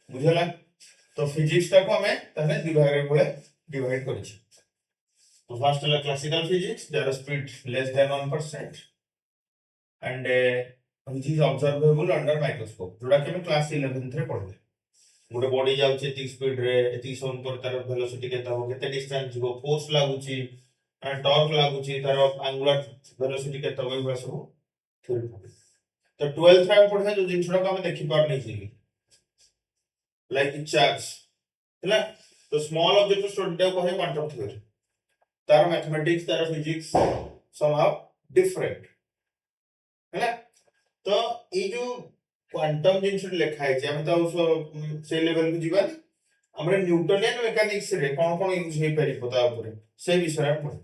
बुझला तो फिजिक्स टाको हमें ताने दि भाग रे बोले डिवाइड करिछ तो फर्स्ट है classical physics there speed less than 1% and which is observable under microscope जोड़ा कि हम क्लास 11th रे पढले गोटे बॉडी जाउछ एति स्पीड रे एति समय पर तार वेलोसिटी केता हो केते डिस्टेंस जीवो फोर्स लागुची एंड टॉर्क लागुची तार एंगुलर वेलोसिटी केता हो बस हो थ्योरी तो 12th रे पढे जो जिनछडा को हम देखि पार नै छी लाइक चार्ज हैला तो स्मॉल ऑब्जेक्ट स्टडी को है क्वांटम थ्योरी तार मैथमेटिक्स तार फिजिक्स समहाउ डिफरेंट हैला तो ई जो क्वांटम जिनस लिखा है हम तो से लेवल को जीवा हमरे न्यूटनियन मेकानिक्स रे कोन यूज हे परि पता ऊपर से विषय हम पढ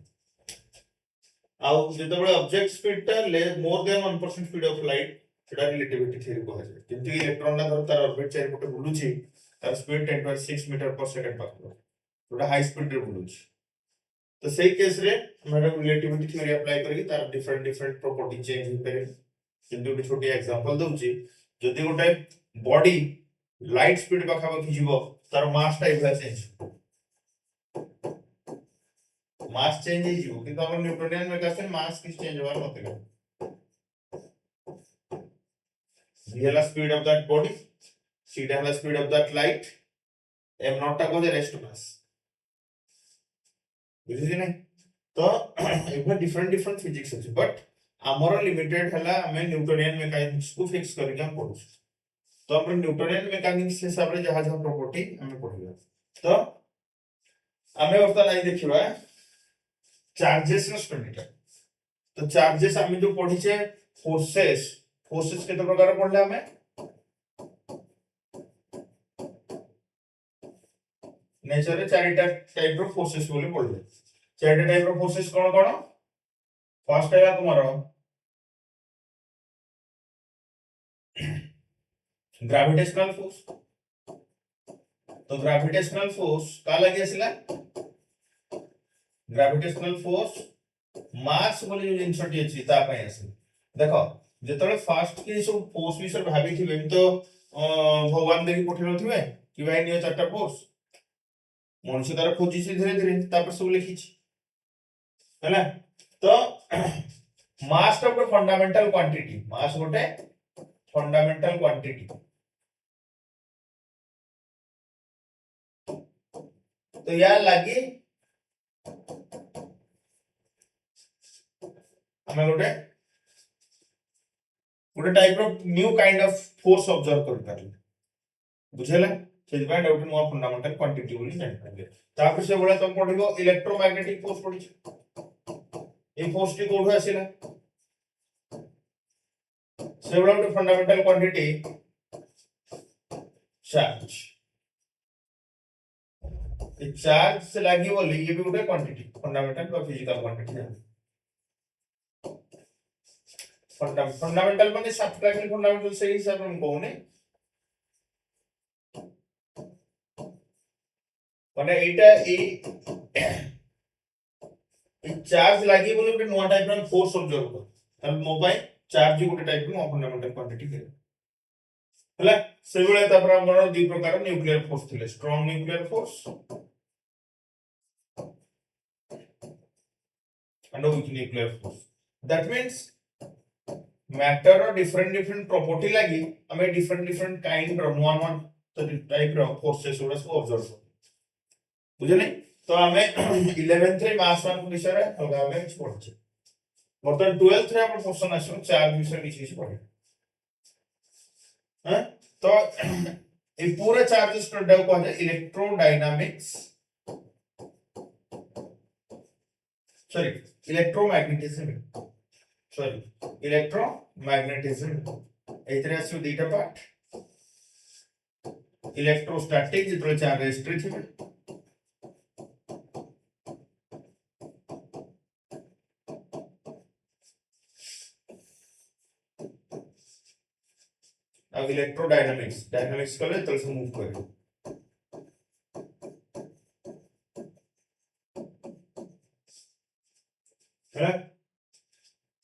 आउ जेते बळे ऑब्जेक्ट स्पीड ता more than 1% speed of light सेटा रिलेटिविटी थ्योरी को है किंतु इलेक्ट्रॉन ना धर तार ऑर्बिट चारि पटे बुलुची तार स्पीड 10.6 मीटर पर सेकंड पाखो थोड़ा हाई स्पीड रे बुलुची तो सही केस रे हमरा रिलेटिविटी थ्योरी अप्लाई करके तार डिफरेंट डिफरेंट प्रॉपर्टी चेंज हो करे किंतु एक छोटी एग्जांपल दउची जदि गोटे बॉडी लाइट स्पीड पाखा पाखी जीवो तार मास टा इभा चेंज मास चेंज ही जीवो किंतु हमर न्यूटनियन मेकानिक्स मास किस चेंज होवार नथिला v la speed of that body c la speed of that light m not टा को दे रेस्ट मास बुझिली नै तो एभा डिफरेंट डिफरेंट फिजिक्स अछि बट हमर लिमिटेड हला हमें न्यूटनियन मेकानिक्स को फिक्स करके हम पढु तो हम न्यूटनियन मेकानिक्स हिसाब रे जहा जहा प्रॉपर्टी हमें पढिबा तो हमें वर्तमान आई देखिबा चार्जेस नो स्टडी तो चार्जेस हमें जो पढिछे फोर्सेस केते प्रकार पढले हमें नेचर रे चारिटा टाइप रो फोर्सेस बोले पढले चारिटा टाइप रो फोर्सेस कोन कोन फर्स्ट है तुम्हारा ग्रेविटेशनल फोर्स तो ग्रेविटेशनल फोर्स का लगे आसिला ग्रेविटेशनल फोर्स मास बोले जो जिनसटी अछि ता पय आसी देखो जेतले फर्स्ट के सब फोर्स विषय भाबी थिबे तो भगवान देखि पठे नथिबे कि भाई नियो चारटा फोर्स मनुष्य तार खोजी से धीरे धीरे तापर सब लिखी छी हैला तो मास टा गोटे फंडामेंटल क्वांटिटी मास गोटे फंडामेंटल क्वांटिटी तो यार लगी हमें गोटे गोटे type of new kind of force observe कर पारे बुझेला सेति by doubt no fundamental quantity बोली जानि पारे तापर से बोले तुम पढिबो इलेक्ट्रोमैग्नेटिक फोर्स पढि ए फोर्स टी कोठो आसिला से बोले गोटे फंडामेंटल क्वांटिटी चार्ज ए चार्ज से लागी बोली ये भी गोटे क्वांटिटी फंडामेंटल और फिजिकल क्वांटिटी है फंडामेंटल माने सब्ट्रैक्टिव फंडामेंटल से हिसाब हम कहने माने एटा ए चार्ज लागी बोले गोटे नोआ टाइप रो फोर्स ऑब्जर्व कर तब मोबाइल चार्ज गोटे टाइप रो फंडामेंटल क्वांटिटी है हला से बेले तापर हमर दि प्रकार न्यूक्लियर फोर्स थिले strong nuclear force and weak nuclear force that means matter or different property lagi हमें different kind रो one तो टाइप रो फोर्सेस ओरा सब ऑब्जर्व बुझे नहीं तो हमें 11th रे मास वन विषय रे अलगा अलगा किछ पढछ बर्तन 12th रे हम क्वेश्चन आछन चार्ज विषय किछ पढे हैं तो ए पूरा चार्ज स्टडी को है इलेक्ट्रोडायनामिक्स सॉरी इलेक्ट्रोमैग्नेटिज्म एतरे आसु दीटा पार्ट इलेक्ट्रोस्टैटिक जितले चार्ज रेजिस्टर थिबे अब डायनामिक्स कले तल से मूव करे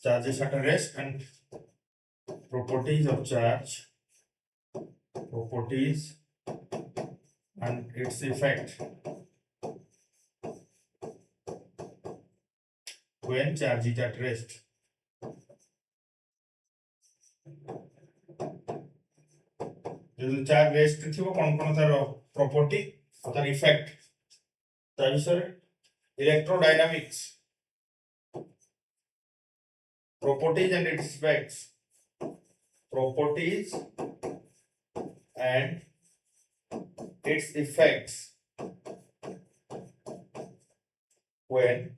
charges at rest and properties of charge properties and its effect when charge is at rest. जो चार्ज रेस्ट थिबो कोन कोन तार प्रॉपर्टी और तार इफेक्ट तार विषय electrodynamics properties and its effects, properties and its effects when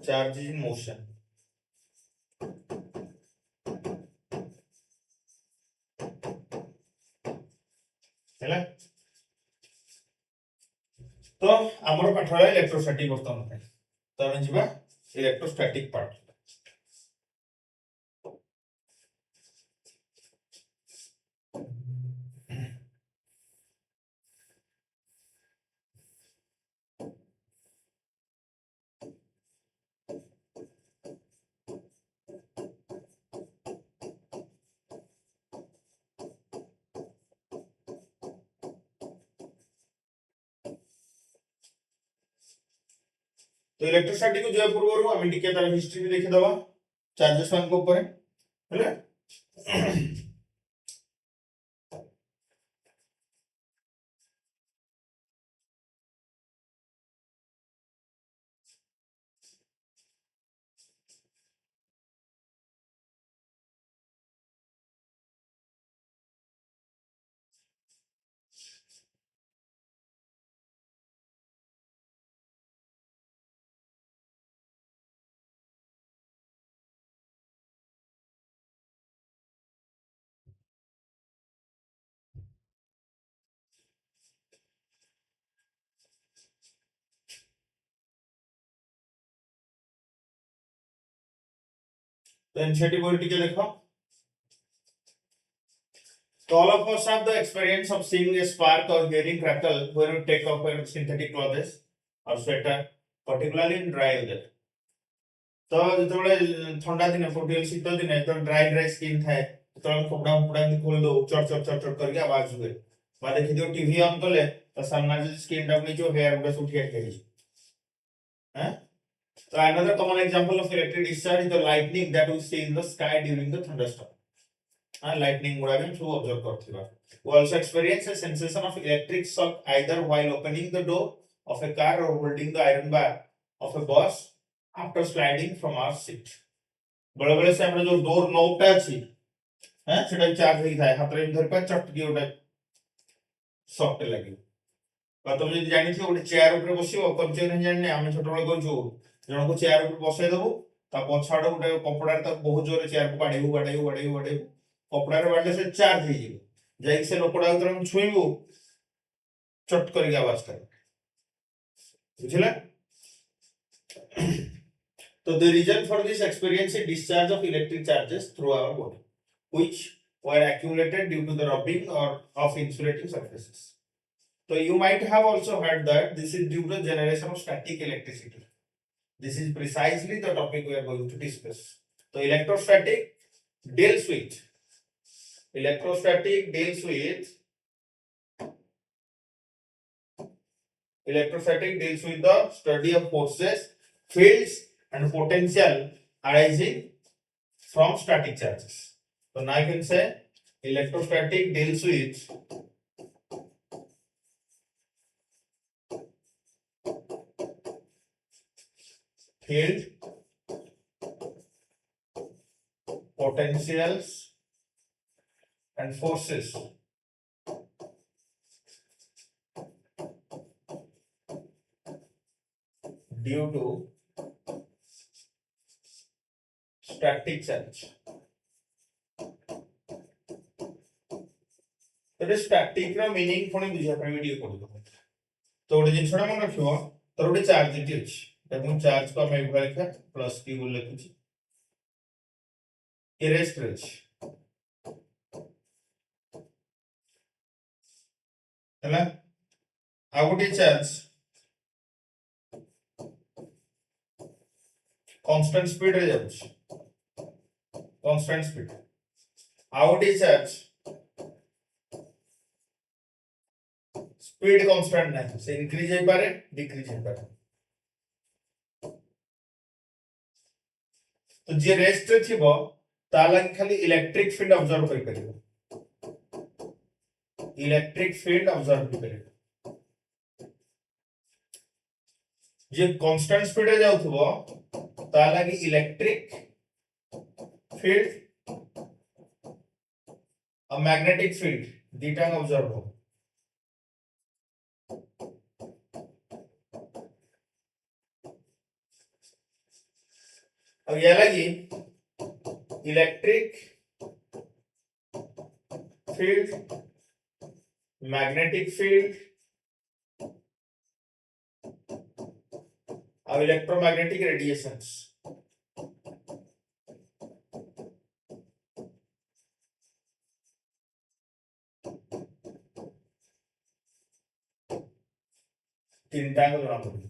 charge is in motion. ହେଲା तो हमर पाठला इलेक्ट्रोस्टैटिक वर्तमान है तो हम जिबा इलेक्ट्रोस्टैटिक पार्ट तो इलेक्ट्रोस्टैटिक को जो पूर्व हम टिके तार हिस्ट्री भी देखि दवा चार्जेस वन को ऊपर हैला तो एनसीईआरटी बोर्ड टिके देखो तो all of us have the experience of seeing a spark or hearing crackle when you take off your synthetic clothes or sweater, particularly in dry weather. तो जेतबेले ठंडा दिन फोटियल शीत दिन तो ड्राई स्किन थाए तो कपड़ा कपड़ा में खोल दो चट चट चट चट करके आवाज हुए बा देखि दियो टीवी ऑन करले तो सामने जो स्किन टा में जो हेयर उडे उठी के हैं so another common example of electric discharge is the lightning that we see in the sky during the thunderstorm. And lightning would have been through observe karthiba. We also experience a sensation of electric shock either while opening the door of a car or holding the iron bar of a bus after sliding from our seat. बड़े बड़े से हमने जो door knob टा अछि हैं सेटा charge होई थाए हाथ रे धर पे चटकी ओटा शॉक लगी बा तुम जदि जानि थि ओटे चेयर ऊपर बसिबो करजे नै जानने हम छोट बड़ करजो जण को चेयर ऊपर बसै देबो ता पछाड़ ओटे कपड़ा रे त बहुत जोरे चेयर को बाडेबो कपड़ा रे बाडले से चार्ज हो जिवो जाई से लोकड़ा उतर हम छुइबो चट करके आवाज करे बुझिला तो the reason for this experience is discharge of electric charges through our body which were accumulated due to the rubbing or of insulating surfaces. So you might have also heard that this is due to the generation of static electricity. This is precisely the topic we are going to discuss. So electrostatic deals with the study of forces, fields and potential arising from static charges. So now I can say electrostatic deals with field, potentials and forces due to static charge. तो static रा meaning पुणी बुझिया पर video पढिबो तो ओडे जिनसडा मन रखिबो तो ओडे charge T अछि एबं चार्ज को हम एक बार लिखा प्लस q बोल लिखुछि ए रेस्ट अछि हैला आ गोटे चार्ज कांस्टेंट स्पीड रे जाउछि कांस्टेंट स्पीड आ गोटे चार्ज स्पीड कांस्टेंट नहीं से इंक्रीज हो पारे डिक्रीज हो पारे तो जे रेस्ट रे थिबो ता लागि खाली इलेक्ट्रिक फील्ड ऑब्जर्व करि परिबो इलेक्ट्रिक फील्ड ऑब्जर्व करि परिबो जे कांस्टेंट स्पीड रे जाउथबो ता लागि इलेक्ट्रिक फील्ड और मैग्नेटिक फील्ड दीटा ऑब्जर्व हो अब ये लगी इलेक्ट्रिक फील्ड मैग्नेटिक फील्ड और इलेक्ट्रोमैग्नेटिक रेडिएशंस तीन टाइम जଣା पड़े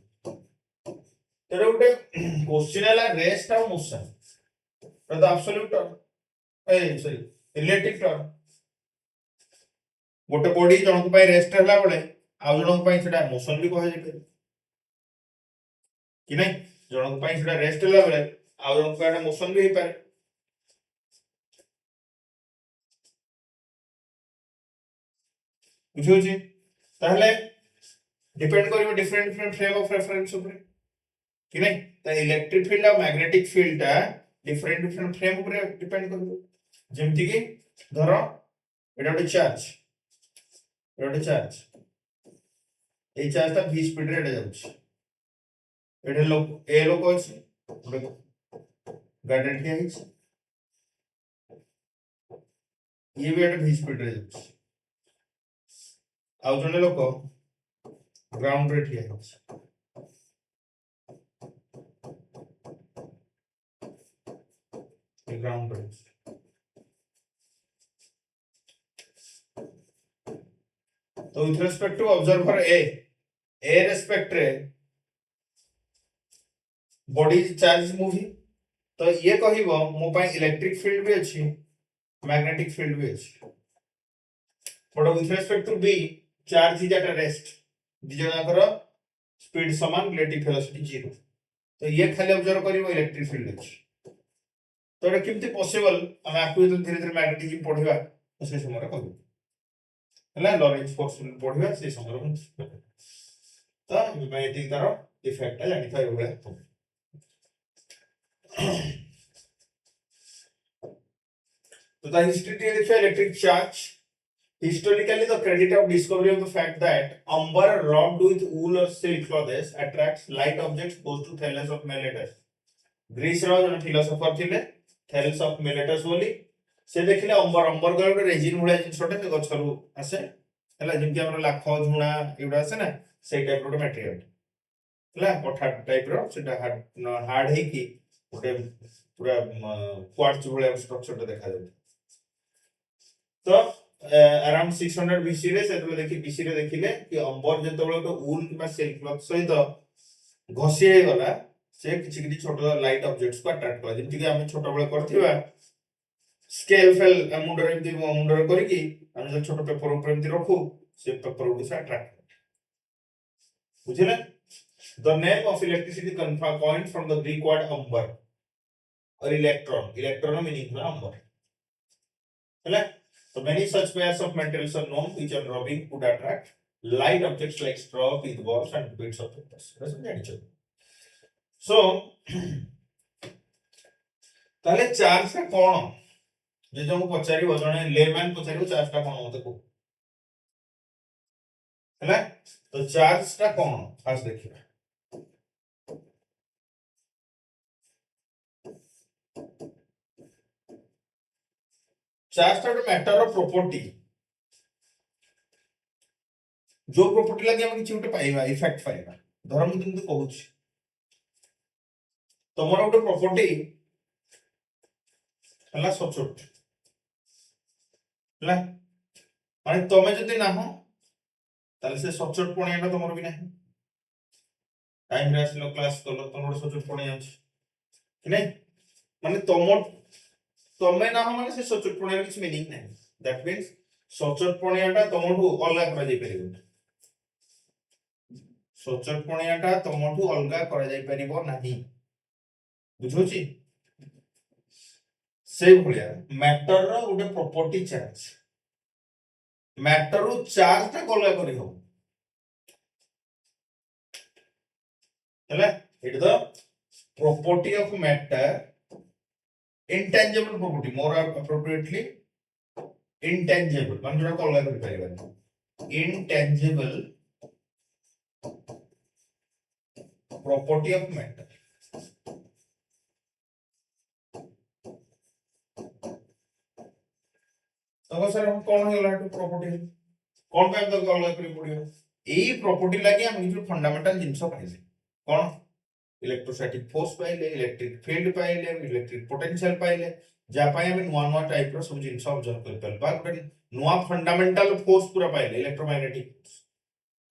तेरे उठे क्वेश्चन है रेस्ट और मोशन तो एब्सोल्यूट टर्म ए सॉरी रिलेटिव टर्म गोटे बॉडी जणक पई रेस्ट हला बेले आ जणक पई सेटा मोशन भी कह जे कि नहीं जणक पई सेटा रेस्ट हला बेले आ जणक पई मोशन भी हे पारे बुझियो छी ताहले डिपेंड करिवो different different frame of reference ऊपर कि नहीं तो इलेक्ट्रिक फील्ड और मैग्नेटिक फील्ड टा डिफरेंट डिफरेंट फ्रेम ऊपर डिपेंड करिवो जेमति कि धरो एटा ଗୋଟେ चार्ज एटा ଗୋଟେ चार्ज ए चार्ज ता v स्पीड रे एटा जाउछ एटा लोक ए लोक अछि ଗୋଟେ गाड़ी ठिया हिच ये भी एटा v स्पीड रे जाउछ आउ जने लोक ग्राउंड रे ठिया हिच ग्राउंड रे तो विथ रेस्पेक्ट टू ऑब्जर्वर ए रेस्पेक्ट रे बॉडी चार्ज मूवी तो ये कहिबो मो पई इलेक्ट्रिक फील्ड भी अछि मैग्नेटिक फील्ड भी अछि but with respect to B charge is at rest दिजनाकर स्पीड समान रिलेटिव वेलोसिटी 0 तो ये खाली ऑब्जर्व करिवो इलेक्ट्रिक फील्ड अछि तो एटा किमति पॉसिबल हम आकु धीरे धीरे मैग्नेटिज्म पढिबा तो से समय कहू हला लॉरेंस फोर्स पढिबा से समय तो मैग्नेटिक तार इफेक्ट जानि थाय होय तो the history of electric charge historically the credit of discovery of the fact that amber rubbed with wool or silk clothes attracts light objects goes to Thales of Miletus Greece रो जन philosopher थिले Therese of Miletus बोली से देखिले अंबर अंबर गले ଗୋଟେ resin भଳିया जिनसटे से गछरु आसे हला जेमति हमर लाख झुणा एउडा आसे ना सेई टाइप रो मटेरियल हला कोठा टाइप रो सेटा हार्ड है कि ଗୋଟେ पूरा क्वार्ट्ज भଳିया स्ट्रक्चर देखा जाय तो अराउंड 600 बीसी रे सेतले देखि बीसी रे देखिले कि अंबर जेतबळे तो वूल किबा सिल्क क्लॉथ सहित घसी हे गला से किछि किछि छोट लाइट ऑब्जेक्ट्स को अट्रैक्ट कर जेमति कि हम छोट बळे करथिबा स्केल फेल मुंडरे एमति मुंडरे करी कि हम जे छोट पेपर ऊपर एमति रखू से पेपर उड से अट्रैक्ट बुझिले the name of electricity coined from the Greek word amber or electron meaning amber हला so many such pairs of materials are known which on rubbing could attract light objects like straw with balls and bits of papers doesn't जानिछ so ताले charge का कोन जे जो पचारी जने layman पचारी charge का कोन मते को हला तो चार्ज का कोन फास्ट देखिबा चार्ज का मैटर ऑफ प्रॉपर्टी जो प्रॉपर्टी लगे हम किछि उठे पाइबा इफेक्ट पाइबा धर्म किंतु कहूछ तमरो उठे प्रॉपर्टी हला सचोट हला माने तमे जदी ना हो ताले से सचोट पणियाटा तमरो भी नाही टाइम रे आसलो क्लास कलो तमरो सचोट पणिया अछि कि नहीं माने तमे ना हो माने से सचोट पणिया किछ मीनिंग नाही दैट मींस सचोट पणियाटा तमरो अलग करा जाई परिबो सचोट कोणियाटा तमठू अलगा करा जाई परिबो नाही बुझुची से भलिया मैटर रो गोटे प्रॉपर्टी चार्ज मैटर रो चार्ज टा अलगा करी हो हैला it the property of matter intangible property more appropriately intangible मान जोड़ा अलग कर परिबा intangible property of matter तो सर हम कौन होला टू प्रॉपर्टी कौन पे तो अलग कर पड़ियो एई प्रॉपर्टी लागि हम किछु फंडामेंटल जिंस पाइले कौन इलेक्ट्रोस्टैटिक फोर्स पाइले इलेक्ट्रिक फील्ड पाइले इलेक्ट्रिक पोटेंशियल पाइले जा पाए हम नुआ नुआ टाइप रो सब जिंस ऑब्जर्व कर परबा गोटे नुआ फंडामेंटल फोर्स पूरा पाइले इलेक्ट्रोमैग्नेटिक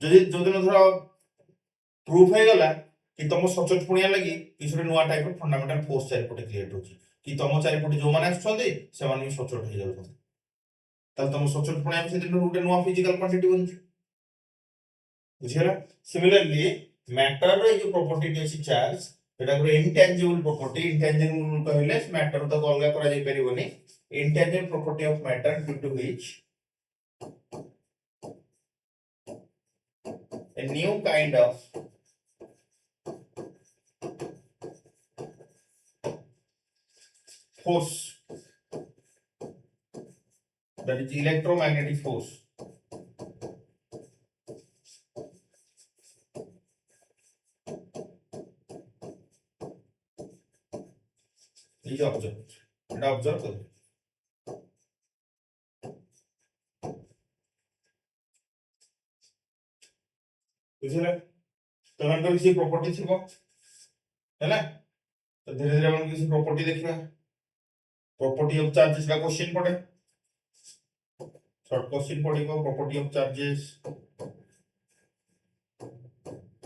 जदि जोदिन धर प्रूफ हे गला कि तुम सचोट पुणिया लगी किसी नुआ टाइप रो फंडामेंटल फोर्स चारिपटे क्रिएट होची कि तुम चारिपटे जो माने आछथि से माने भी सचोट हे जाउछथि तब तुम सचोट पुणिया से दिन गोटे नुआ फिजिकल क्वांटिटी बनछि बुझियला सिमिलरली मैटर रो जो प्रॉपर्टी अछि चार्ज एटा को इंटेंजिबल प्रॉपर्टी इंटेंजिबल कहले मैटर तो अलग करा जाई परिबोनी intangible property of matter due to which a new kind of force that is electromagnetic force ये ऑब्जर्व करो बुझले तो हम किसी प्रॉपर्टी थी है ना तो धीरे धीरे हम किसी प्रॉपर्टी देखिए प्रॉपर्टी ऑफ चार्जेस का क्वेश्चन पड़े शॉर्ट क्वेश्चन पड़ेगा प्रॉपर्टी ऑफ चार्जेस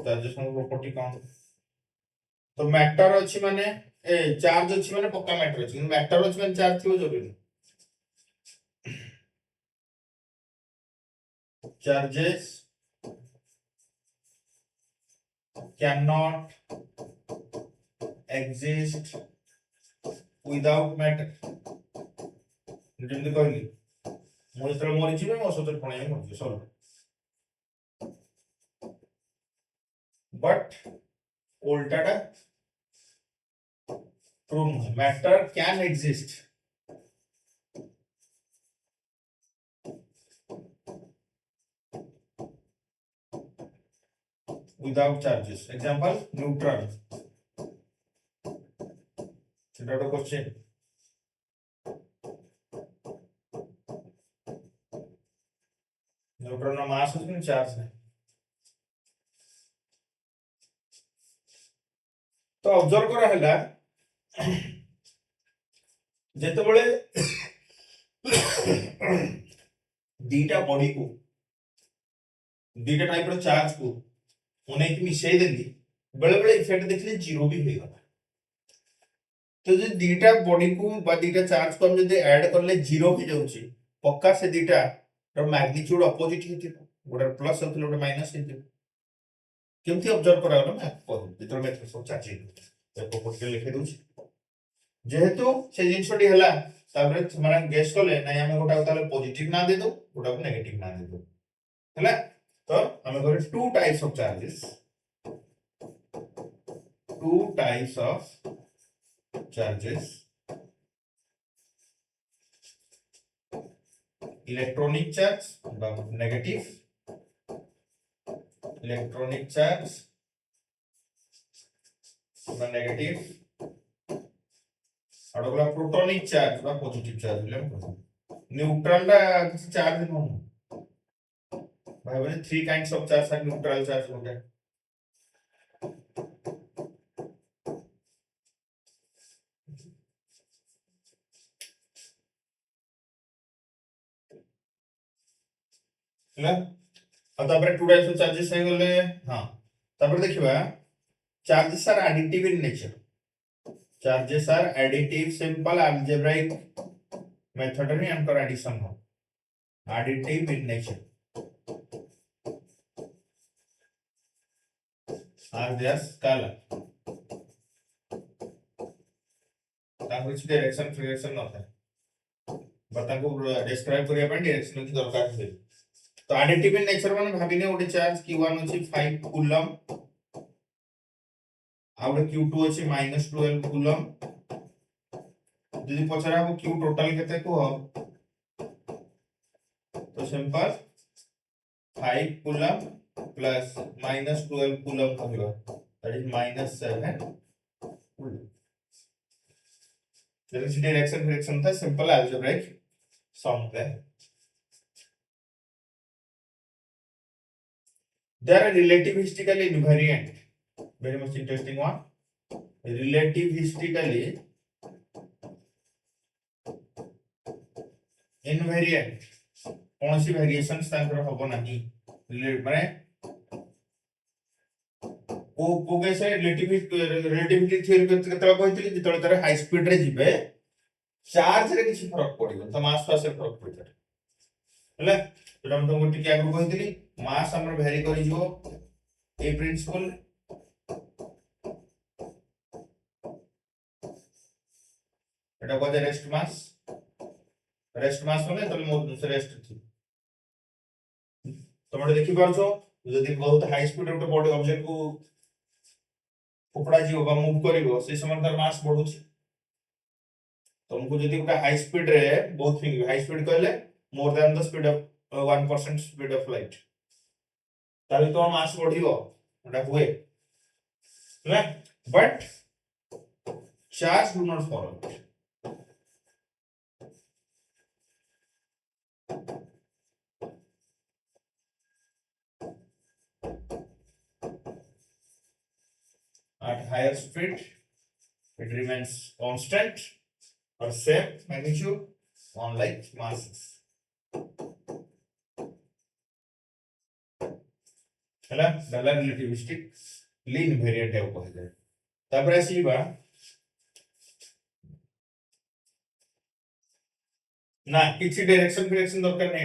चार्जेस में प्रॉपर्टी कौन तो मैटर अछि माने ए चार्ज अछि माने पक्का मैटर अछि मैटर अछि माने चार्ज थियो जरूरी charges cannot exist without matter जेमति कहली मो जतरा मरि छिबे मो सचोट पणिया मरि सॉल्व बट उल्टाटा true matter can exist without charges example neutron এটা তো কোশ্চেন न्यूट्रॉन નો માસ છે ચાર્જ છે तो ऑब्जर्व करा हैला जेतेबेले दीटा बॉडी को दीटा टाइप रो चार्ज को उन्हें की मिसई देली बेले बेले इफेक्ट देखले जीरो भी होई गला तो जे दीटा बॉडी को बा दीटा चार्ज को हम जदि ऐड करले जीरो हो जाउची पक्का से दीटा रो मैग्नीट्यूड अपोजिट हेति गोटे प्लस होतले गोटे माइनस हेति केमति ऑब्जर्व करा गला मैं कहू जेतरो मेथड सब चार्ज ए प्रॉपर्टी लिखे दोची जेहेतु से जिंसटी हला ताबरे माने गेस करले नै हम गोटा ताले पॉजिटिव ना दे दो गोटा को नेगेटिव ना दे दो हला तो हम करे two types of charges two types of charges electronic charge negative electronic charge negative और अगला प्रोटॉनिक चार्ज बा पॉजिटिव चार्ज ले न्यूट्रल दा चार्ज नो भाई बोले three kinds of charge are neutral charge होते हैं ହେଲା ଆଉ ତାପରେ ଟୁ टाइप्स ऑफ चार्जेस हे गले हां तापर देखिबा charges are additive in nature charges are additive simple algebraic method रे एंकर एडिशन हो additive in nature as their scalar ताको କିଛି डायरेक्शन फ्रिक्शन नଥାଏ बताको डिस्क्राइब करिया ପାଇଁ डायरेक्शन की दरकार है तो एडिटिव इन नेचर माने भाबिने ओटे चार्ज q1 अछि 5 कूलम आ ओटे q2 अछि -12 कूलम यदि पछरा हो q टोटल केते को तो सिंपल 5 कूलम plus -12 कूलम कहबो that is -7 coulomb there is direction friction था simple algebraic sum there they are relativistically invariant very much interesting one relativistically invariant कौन सी वेरिएशंस तांकर हबो नाही माने को कैसे रिलेटिविटी थ्योरी केतला कहथिली जेतले तारे हाई स्पीड रे जिबे चार्ज रे किछि फरक पड़िबो त मास पास रे फरक पड़िबो हले तो हम तुमको टिके आगु कहथिली मास हमर वेरी करि जो ए प्रिंसिपल एटा कहते रेस्ट मास होले तले मो रेस्ट थी तमरे देखि पारछो यदि बहुत हाई स्पीड रे बॉडी ऑब्जेक्ट को उपड़ा जीव बा मूव करिवो से समय तार मास बढ़ुछि तुमको यदि उटा हाई स्पीड रे बहुत थिंग हाई स्पीड कहले more than the speed of 1% speed of light ताले तो मास बढ़िवो उटा हुए है but charge do not follow at higher speed it remains constant or same magnitude unlike masses हला डाला रिलेटिविस्टिक इनवेरिएंट है कहै जाय तापर आसीबा ना किछि डायरेक्शन दरकार नै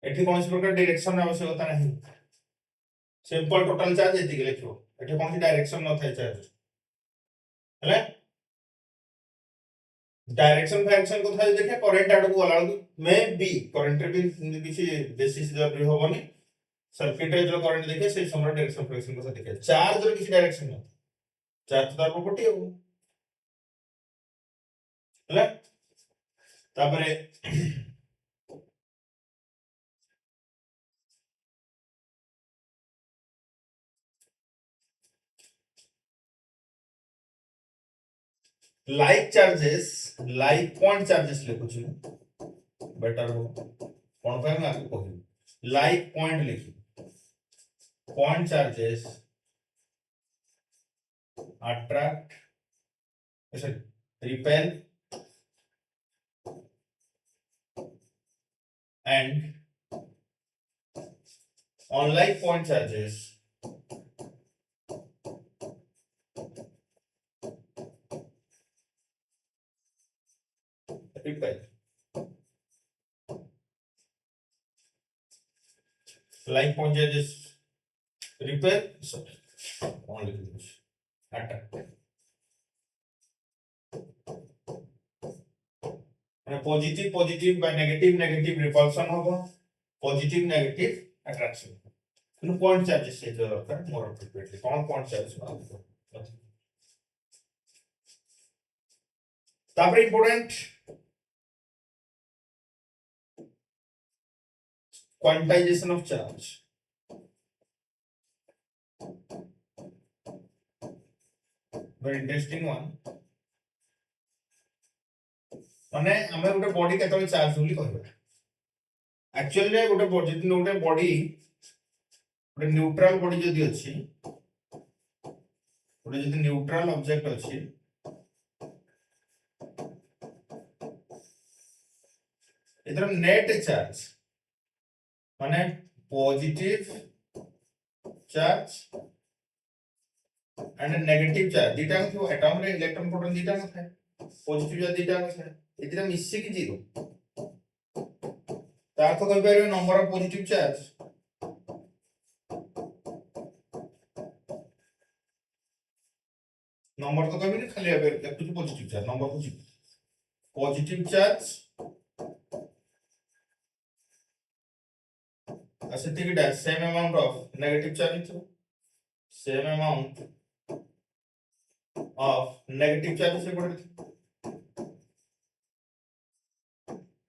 एठी कोनसी प्रकार डायरेक्शन आवश्यकता नहीं सिंपल टोटल चार्ज एति के लिखो एठी कोनसी डायरेक्शन न थाय चार्ज हले डायरेक्शन फंक्शन को थाय देखे करंट आड को वाला मे बी करंट रे भी किछि बेसिस जरूरी होबनी सर्किट रे जो करंट देखे से समय डायरेक्शन फंक्शन को देखे चार्ज रे किछि डायरेक्शन न चार्ज तार प्रॉपर्टी हो हले तापरे like charges like point charges लिखुछि बेटर हो कोन पे मैं आपको कहूं like point लिखी point charges attract repel and unlike point charges repel like point charges repel sorry only this attract and positive by negative repulsion होगा positive negative attraction तो point charges से जो दरकार मोर appropriately कौन point charges मालूम तापर important quantization of charge very interesting one माने हमें गोटे बॉडी केतले चार्ज होली कहबा एक्चुअली रे गोटे बॉडी गोटे न्यूट्रल बॉडी जदी अछि गोटे जदी न्यूट्रल ऑब्जेक्ट अछि इधर नेट चार्ज माने positive charge and negative charge दीटा को एटम रे इलेक्ट्रॉन प्रोटॉन दीटा को थाए पॉजिटिव चार्ज दीटा को थाए इधर मिसि की जीरो तार तो कहि परबे number of positive charge number तो कभी नहीं खाली अब लिखुछु पॉजिटिव चार्ज नंबर को पॉजिटिव चार्ज सेटिकिटा same amount of negative charge थो same amount of negative charge से पड़े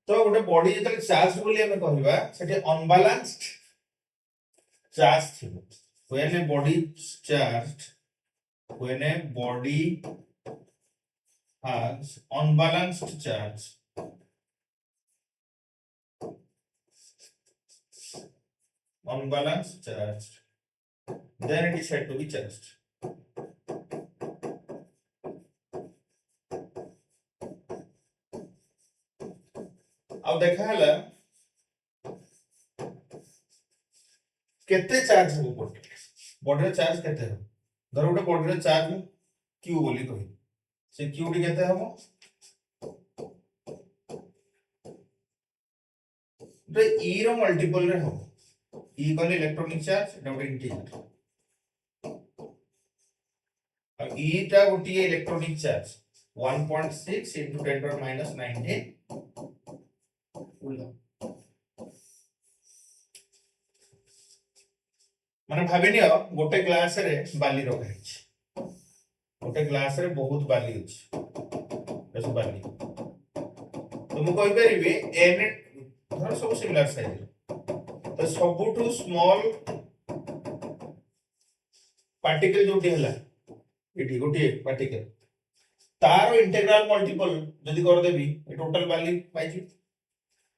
तो गोटे बॉडी जतले चार्ज बोली हमें कहबा सेठी अनबैलेंस्ड चार्ज थिबो when a body is charged when a body has unbalanced charge then it is said to be charged अब देखा है केते चार्ज हो बॉडी रे चार्ज केते हो धर गोटे बॉडी रे चार्ज q बोली कहि से q टी केते हबो तो e रो मल्टीपल रे हबो e कहले इलेक्ट्रॉनिक चार्ज एटा गोटे इंटीजर और e टा गोटे electronic charge 1.6 into 10 to the minus 19 माने भाबिनियो गोटे ग्लास रे बाली रखा है गोटे ग्लास रे बहुत बाली अछि ऐसे बाली तो मु कहि परिबे n धर सब सिमिलर साइज तो सबुठु स्मॉल पार्टिकल जोटी हला एठी गोटे पार्टिकल तार इंटीग्रल मल्टीपल जदी कर देबी टोटल बाली पाइछि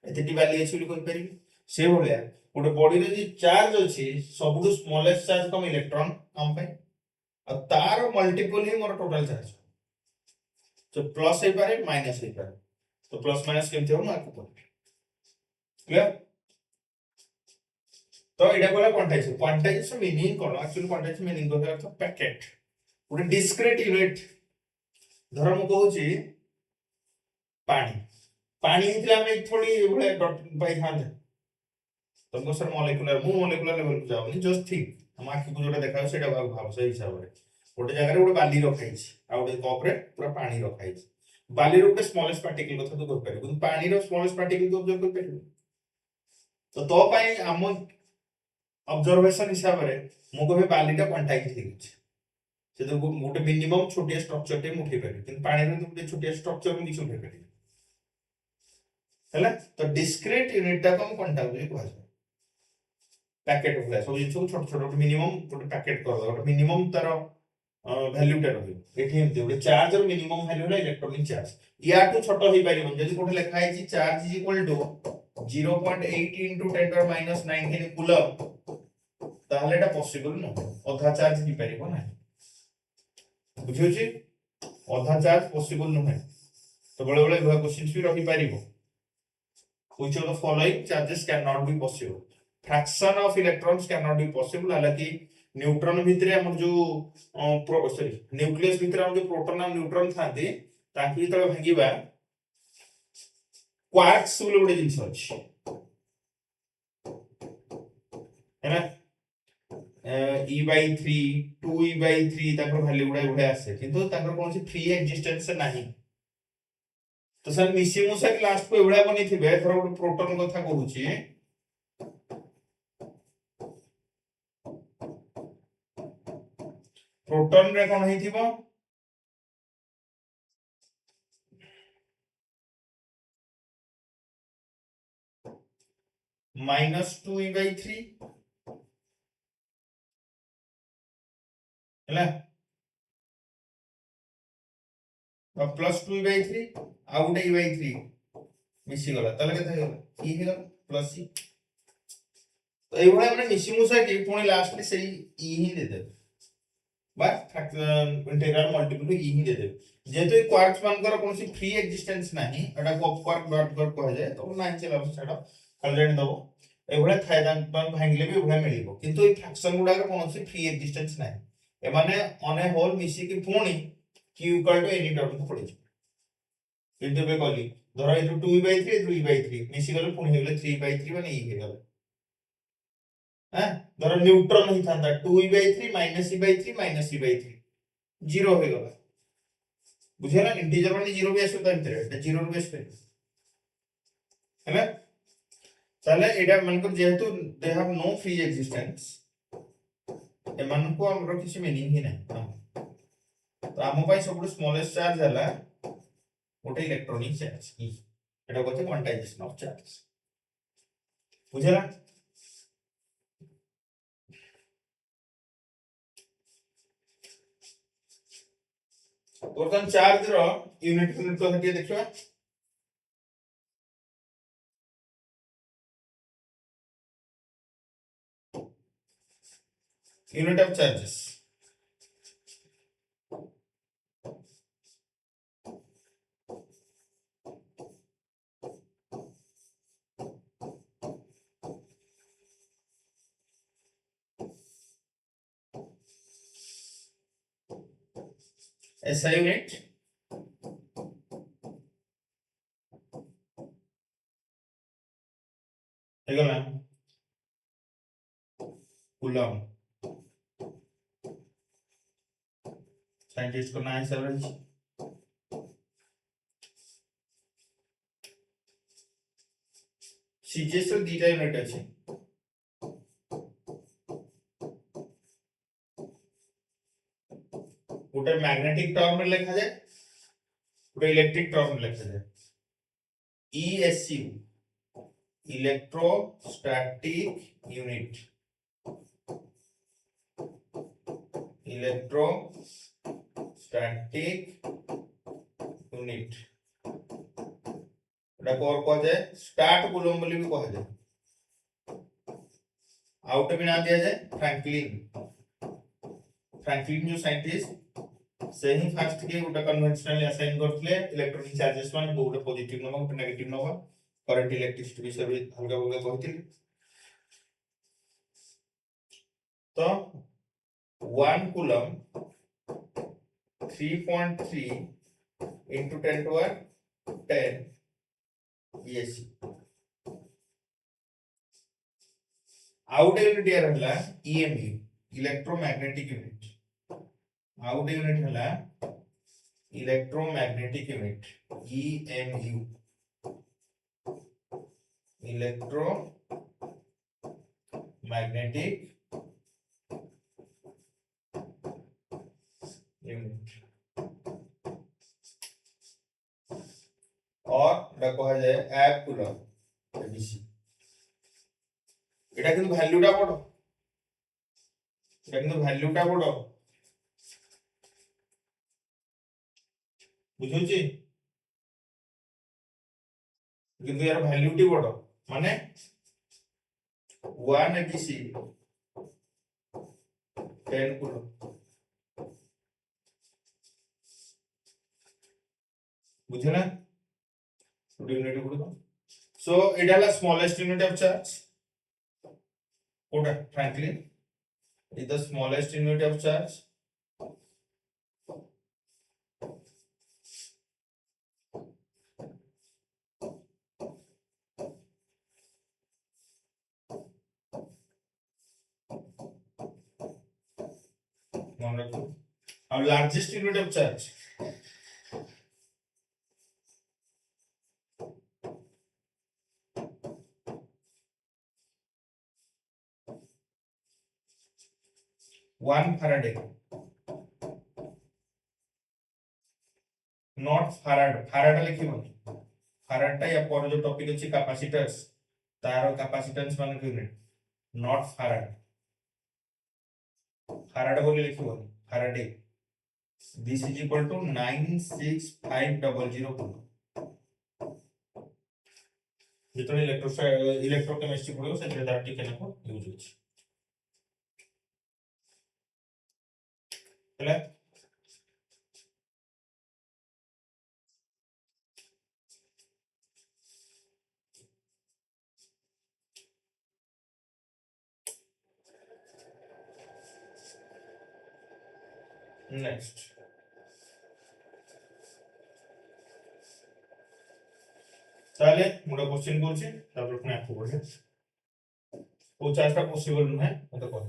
एतेटी बाली अछि बोली कहि परिबे से भलिया गोटे बॉडी रे जे चार्ज अछि सबुठु स्मॉलेस्ट चार्ज कम इलेक्ट्रॉन कम पे और तार मल्टीपल ही मोर टोटल चार्ज तो प्लस हे पारे माइनस हे पारे तो प्लस माइनस केमते हो मार्क कर क्लियर तो एडा कोला क्वांटाइजेशन मीनिंग कोन एक्चुअली क्वांटाइजेशन मीनिंग को अर्थ पैकेट गोटे डिस्क्रीट यूनिट धर मु कहूची पानी पानी हितला में थोड़ी बळे डॉट बाय थांदे तुमको सर मॉलिक्यूलर लेवल को जाओ जस्ट थिंक हम आखि को जोटा देखाउ सेटा भाव से हिसाब रे गोटे जगह रे गोटे बाली रखाई छी आ गोटे कप रे पूरा पानी रखाई छी बाली रे गोटे स्मॉलेस्ट पार्टिकल कथा तो कर पारे কিন্তু पानी रो स्मॉलेस्ट पार्टिकल को ऑब्जर्व कर पारे तो पाई हम ऑब्जर्वेशन हिसाब रे मु कहबे बालीटा क्वांटाइज हे छी से तो गोटे मिनिमम छोटे स्ट्रक्चर टे मुठे पारे কিন্তু पानी रे गोटे छोटे स्ट्रक्चर में किछु उठे पारे हैला तो डिस्क्रीट यूनिट टा को क्वांटा बोली कहै पैकेट हो सब जिन सब छोट छोट मिनिमम गोटे पैकेट कर दो गोटे मिनिमम तार वैल्यू टा रहबो एठी एमते गोटे चार्ज रो मिनिमम वैल्यू ला इलेक्ट्रॉनिक चार्ज या टू छोट होई पारिबो जदी कोठे लिखा है कि charge is equal to 0.8 into 10 to the minus 19 coulomb ताहले एटा पॉसिबल न आधा चार्ज ही पारिबो ना बुझियो छी आधा चार्ज पॉसिबल न है तो बळे बळे भा क्वेश्चंस भी रही पारिबो which of the following charges can not be possible fraction of electrons cannot be possible हालांकि न्यूट्रॉन भितरे हम जो सॉरी न्यूक्लियस भितरे हम जो प्रोटॉन और न्यूट्रॉन थाते ताकि तळे भांगीबा क्वार्क्स बोले गोटे जिंस अछि है ना e/3 2e/3 ताकर वैल्यू गुडा गुडा आसे किंतु ताकर कोनसी फ्री एक्जिस्टेंस नाही तो सर मिसी मुसा लास्ट को एवडा बनी थिबे थरो गोटे प्रोटॉन कथा कहूची प्रोटॉन रे कोन हेतिबो -2e/3 हैला और +2e/3 आ गुटे e/3 मिसी गला तले केते गला ई हेला प्लस ई तो एई भले हमने मिसी मुसा के पुणी लास्ट में सेही ई ही दे दे बस इंटीग्रल मल्टीपल ई ही दे दे जेतो ई क्वार्क्स मान कर कोनसी फ्री एक्जिस्टेंस नाही एटा को क्वार्क डॉट कर कह जाय तो नाही चला सेटा खाली जानि दबो ए भले फायदा भांगले भी भले मिलिबो किंतु ई फ्रैक्शन गुडा के कोनसी फ्री एक्जिस्टेंस नाही ए माने ऑन ए होल मिसी की पुणी q equal to n e dot को पड़े किंतु बे कहली धर ए 2e/3 3e/3 मिसी गले पुणी हेले 3/3 माने ई हे गले हां धर न्यूट्रॉन ही था 2e/3 -e/3 -e/3 0 हो गला बुझे ना इंटीजर माने जीरो भी आसे ता भितर एटा जीरो ରୁ ବେଶୀ ହେଲା তাহলে এটা মানকর যেহেতু they have no free existence এমানকু আমরা কিছু মিনিং হি নাই তো আম পাই সবুঠু স্মলেস্ট চার্জ হলা গোটে ইলেকট্রনিক চার্জ ই এটা কইতে কোয়ান্টাইজেশন অফ চার্জ বুঝলা বর্তমান চার্জ র ইউনিট কথা টিকে ଦେଖିବା unit of charges SI unit ହେଇଗଲା कूलम साइंटिस्ट को ना हिसाब रही सीजीएस ର ଦିଟା ୟୁନିଟ୍ ଅଛି ଗୋଟେ ମ୍ୟାଗ୍ନେଟିକ ଟର୍ମ ରେ ଲେଖା ଯାଏ ଗୋଟେ ଇଲେକ୍ଟ୍ରିକ ଟର୍ମ ରେ ଲେଖା ଯାଏ ESU electrostatic unit electrostatic unit एटा कोर को जाए स्टार्ट कूलम बोली भी कह जाए आउट भी ना दिया जाए फ्रैंकलिन जो साइंटिस्ट से ही फर्स्ट के गोटा कन्वेंशनली असाइन करथले इलेक्ट्रॉनिक चार्जेस मान गोटा पॉजिटिव नबा गोटा नेगेटिव नबा करंट इलेक्ट्रिसिटी विषय भी हल्का बोलगा कहथिली तो 1 कूलम 3.3 into 10 to 10 ESC आउट यूनिट यार हला EMU इलेक्ट्रोमैग्नेटिक यूनिट आउट यूनिट हला electromagnetic unit EMU electromagnetic unit और कहा जाए एप कूलम एबीसी এটা কিন্তু ভ্যালুটা বড় বুঝুছি কিন্তু এর ভ্যালুটি বড় মানে 1 एबीसी 10 कूलम बुझे ना यूनिट गुड सो इट हला स्मॉलेस्ट यूनिट ऑफ चार्ज कोटा Franklin is the smallest unit of charge और largest unit of charge one Faraday not Farad लिखिबनी Farad टा या पर जो टॉपिक अछि कैपेसिटर्स तार कैपेसिटेंस मान यूनिट not Farad बोली लिखिबनी Faraday this is equal to 96500 जितने इलेक्ट्रोकेमिस्ट्री पढ़ो से दार टिके ना यूज होछि ହେଲା नेक्स्ट ताले मोटा क्वेश्चन बोलছি তারপর পুনে আপু বলছে ও চারটা পসিবল নয় ওটা কত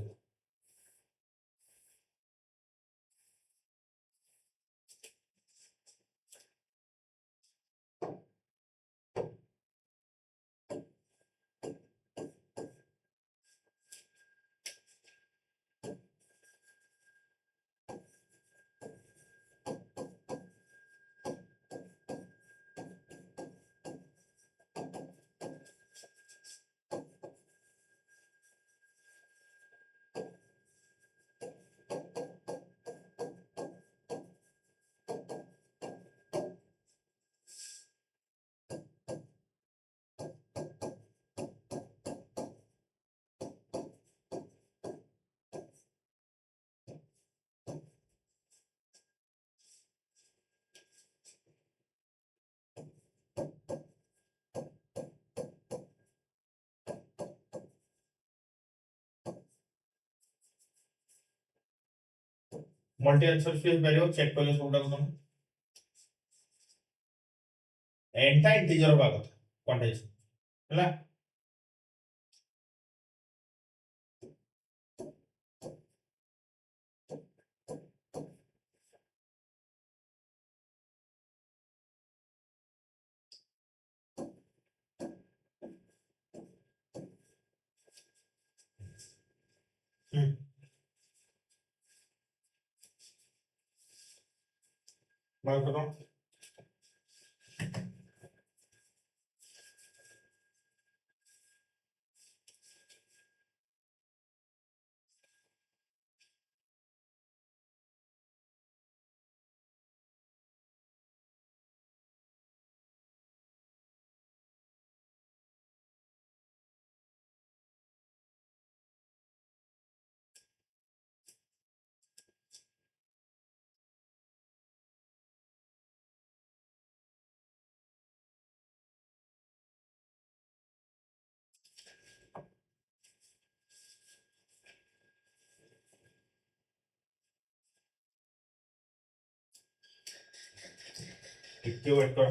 मल्टी आंसर स्पेस पारियो चेक कर सबटा को तुम एंटा इंटीजर बा कथा क्वांटाइजेशन हला मार्क करो टिके वेट करो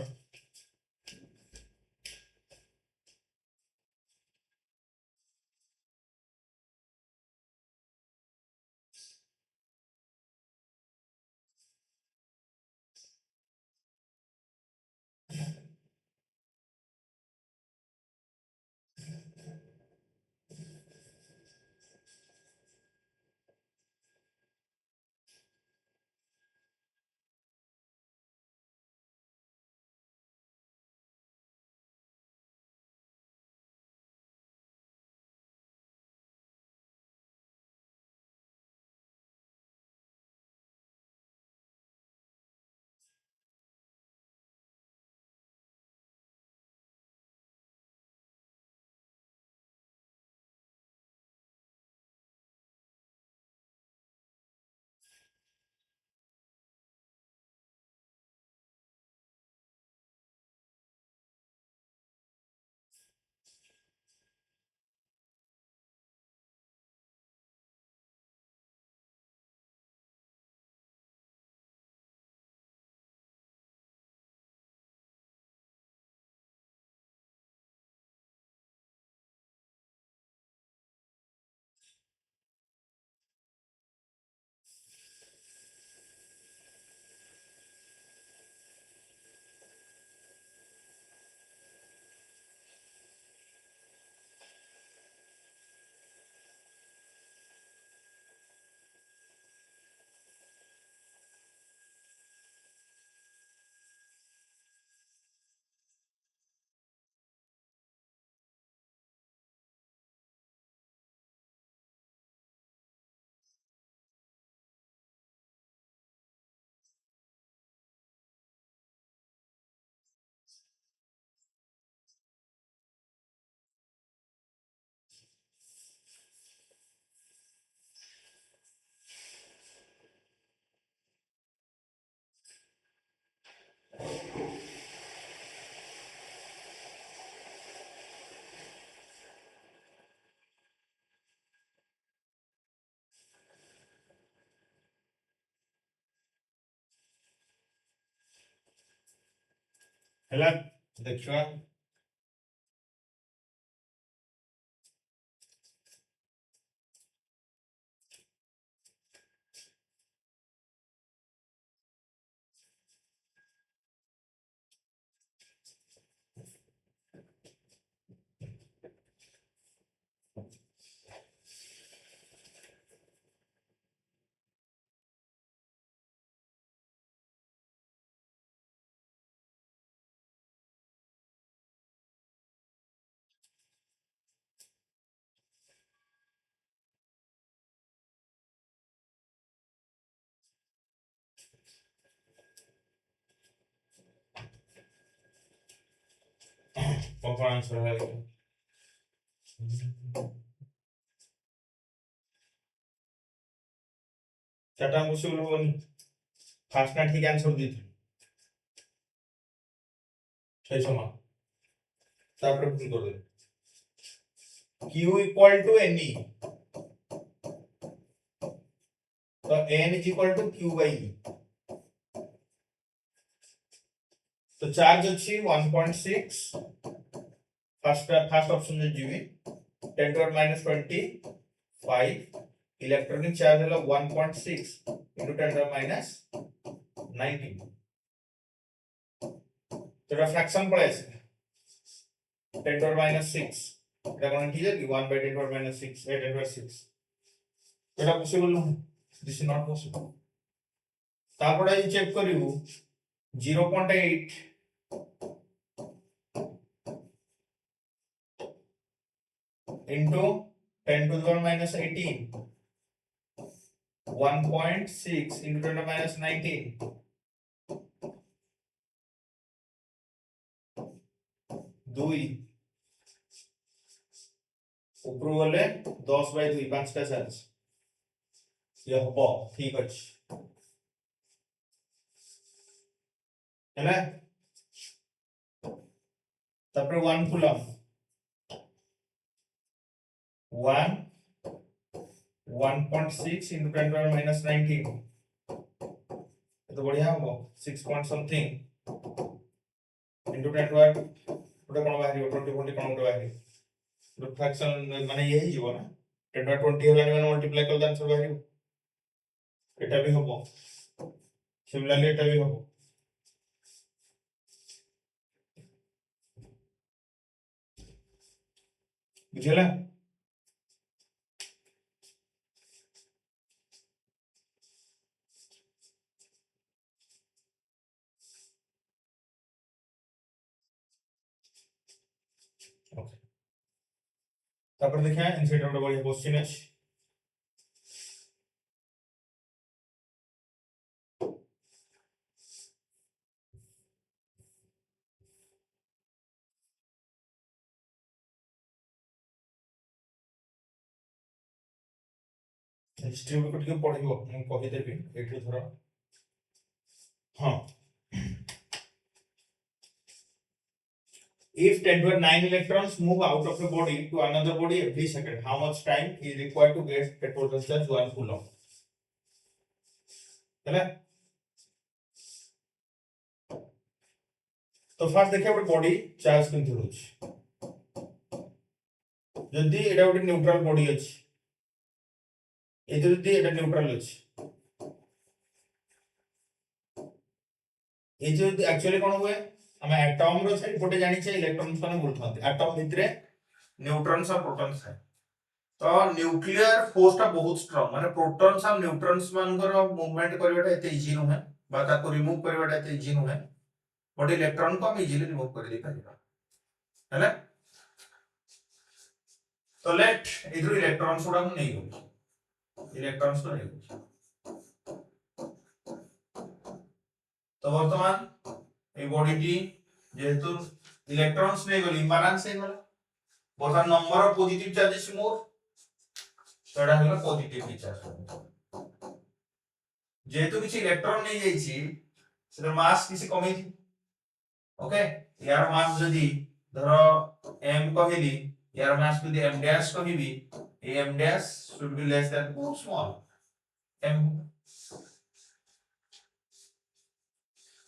हला देखियो कौन आंसर है चाटा मुश्किल होनी फास्ट ना ठीक आंसर दी थी सही समय तापर भूल कर दे q इक्वल टू ne तो n is equal to q by e। तो चार्ज अच्छी 1.6 फर्स्ट ऑप्शन जो जीवी 10 to minus 25 इलेक्ट्रॉनिक चार्ज है 1.6 into 10 to minus 19 तो फ्रैक्शन पड़े 10 to minus 6 এটা কোন কি জানি 1 by 10 to minus 6 by 10 to 6 এটা পসিবল নয় দিস ইজ নট পসিবল তারপরে এই চেক করিব 0.8 into 10 to the power minus 18 1.6 into 10 to the minus 19 2 ऊपर गले 10 by 2 पांचटा चार्ज ये हबो ठीक अछि हैला तापर 1 coulomb 1.6 into 10 to the power minus 19 तो बढ़िया हो 6 point something into 10 to the power उटा कोन बाहरी 20 कोन बाहरी तो फ्रैक्शन माने यही जीवो ना 10 to the 20 हलानी माने मल्टीप्लाई कर आंसर बाहरी एटा भी होबो सिमिलरली एटा भी होबो बुझला ओके तापर देखा इनसाइड आउट बढ़िया क्वेश्चन है डिस्ट्रीब्यूट को ଟିକେ पढिबो ମୁଁ कहि देबी एठु धर हां if 10 to the 9 electrons move out of a body to another body every second how much time is required to get a total charge 1 coulomb हैला तो फर्स्ट देखिए अपन बॉडी चार्ज केमति होछि जदी एटा ଗୋଟେ न्यूट्रल बॉडी अछि एते जदी एटा न्यूट्रल अछि ए जो एक्चुअली कोन हुए हम एटॉम रो छै गोटे जानि छै इलेक्ट्रॉन्स माने बुलथांती एटॉम भितरे न्यूट्रॉन्स और प्रोटॉन्स है तो न्यूक्लियर फोर्स ता बहुत स्ट्रांग माने प्रोटॉन्स और न्यूट्रॉन्स मानकर मूवमेंट करबाटा एते इजी नु है बा ताको रिमूव करबाटा एते इजी नु है बट इलेक्ट्रॉन को हम इजीली रिमूव कर दे पारिबा हैला तो लेट इधर इलेक्ट्रॉन्स उडा हम नहीं हो इलेक्ट्रॉन्स को नहीं हो तो वर्तमान এই বডিটি যেহেতু ইলেকট্রনস নেই গলি ইমব্যালেন্স হয়ে গেল বর্তমান নম্বর অফ পজিটিভ চার্জেস মোর সেটা হলো পজিটিভ চার্জ যেহেতু কিছু ইলেকট্রন নেই যাইছি সেটা মাস কিছু কমই ওকে ইয়ার মাস যদি ধরো m কহিলি ইয়ার মাস যদি m ড্যাশ কহিবি এই m dash should be less than বহুত স্মল m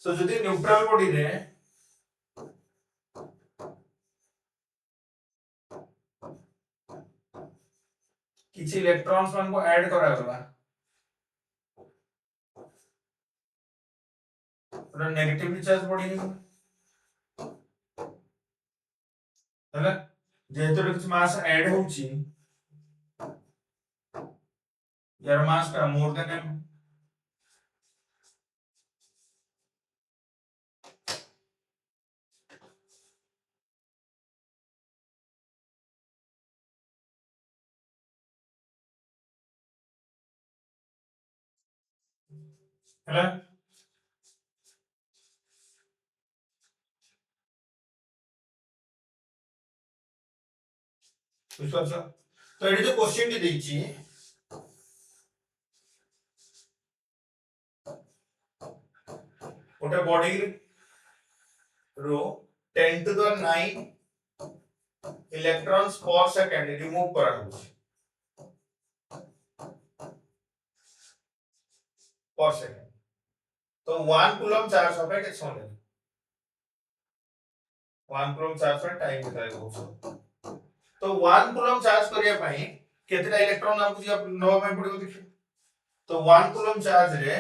सो যদি নিউট্রাল বডি রে কিছু ইলেকট্রনস মান को ऐड करा गला ওটা নেগেটিভলি চার্জ বডি নি তাহলে যেহেতু কিছু মাস ऐड होउची यार मास का मोर देन m ହେଲା विश्वास तो एडी जो क्वेश्चन टी देछि ओटा बॉडी रो 10 to the 9 electrons per second remove करा होछि पर सेकंड तो 1 कूलम चार्ज होबे के समय लगे 1 कूलम चार्ज पर टाइम बताएगा बहुत तो 1 कूलम चार्ज करिया पई केतेटा इलेक्ट्रॉन हमको जे नवा में पड़िबो देखियो तो 1 कूलम चार्ज रे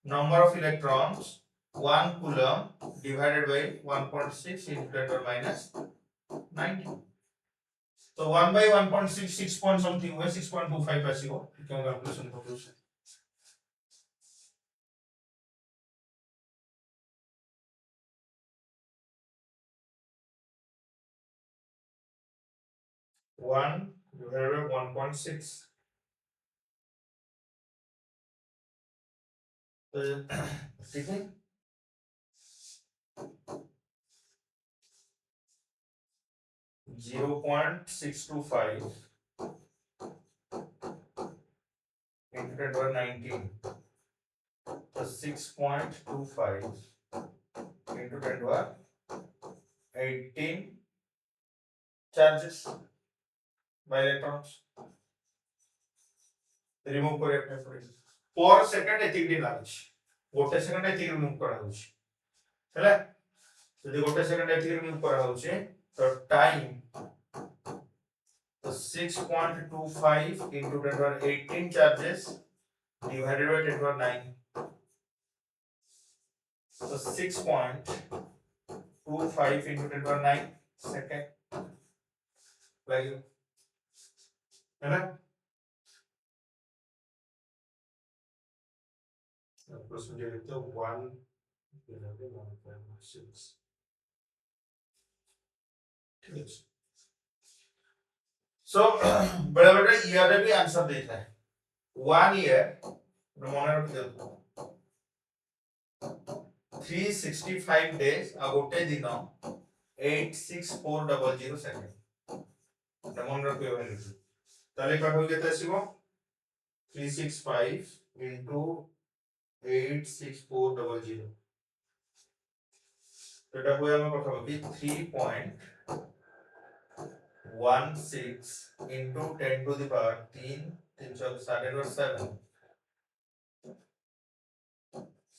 number of electrons 1 coulomb divided by 1.6 into 10 to minus 19 तो 1 by 1.6 6 point something हुआ 6.25 आसीबो क्यों कैलकुलेशन करू 1 divided by 1.6 तो ठीक है 0.625 into 10 to 19 तो 6.25 into 10 to 18 charges by electrons remove करे अपने पर सेकंड एतिक दिन लाଗୁଛି गोटे सेकंड एतिक रिमूव करा होଉଛି ହେଲା ଯଦି गोटे सेकंड एतिक रिमूव करा होଉଛି तो टाइम तो 6.25 into 10 to 18 charges divided by 10 to 9 तो 6.25 into 10 to 9 सेकंड लगेगा है ना प्रश्न जो लिखते हैं 1 1.6 ठीक है सो बड़े बड़े ईयर रे भी आंसर देता है 1 ईयर मन रख दे 365 डेज आ गोटे दिन 86400 सेकंड मन रखियो वैल्यू ताले पाखो केते आसीबो 365 into 86400 तो এটা হয়ে আমার কথা বলি 3.16 into 10 to the power 3 307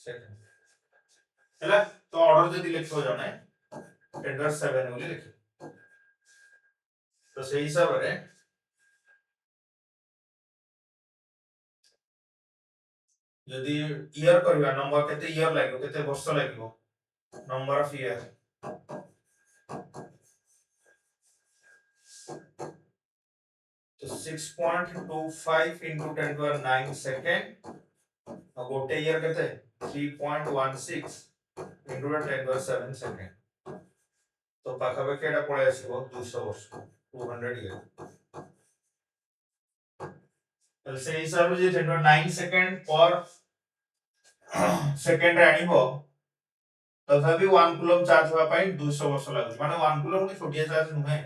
second ହେଲା ତ ଅର୍ଡର ଯଦି ଲେଖିବ ଜଣେ 10 ବୋଲି ଲେଖିବ ତ ସେଇ ହିସାବରେ যদি ইয়ার করিবা नंबर केते ইয়ার লাগিব केते वर्ष লাগিব नंबर ऑफ ईयर तो 6.25 into 10 to 9 सेकंड और गोटे ईयर केते 3.16 into 10 to 7 सेकंड तो पाखापाखि एटा पळे आसीबो 200 वर्ष 200 ईयर तो से हिसाब से 10 to 9 सेकंड पर सेकंड रे आनिबो तथापि 1 कूलम चार्ज होगा पाई 200 वर्ष लागु माने 1 कूलम के छोटिया चार्ज नुहे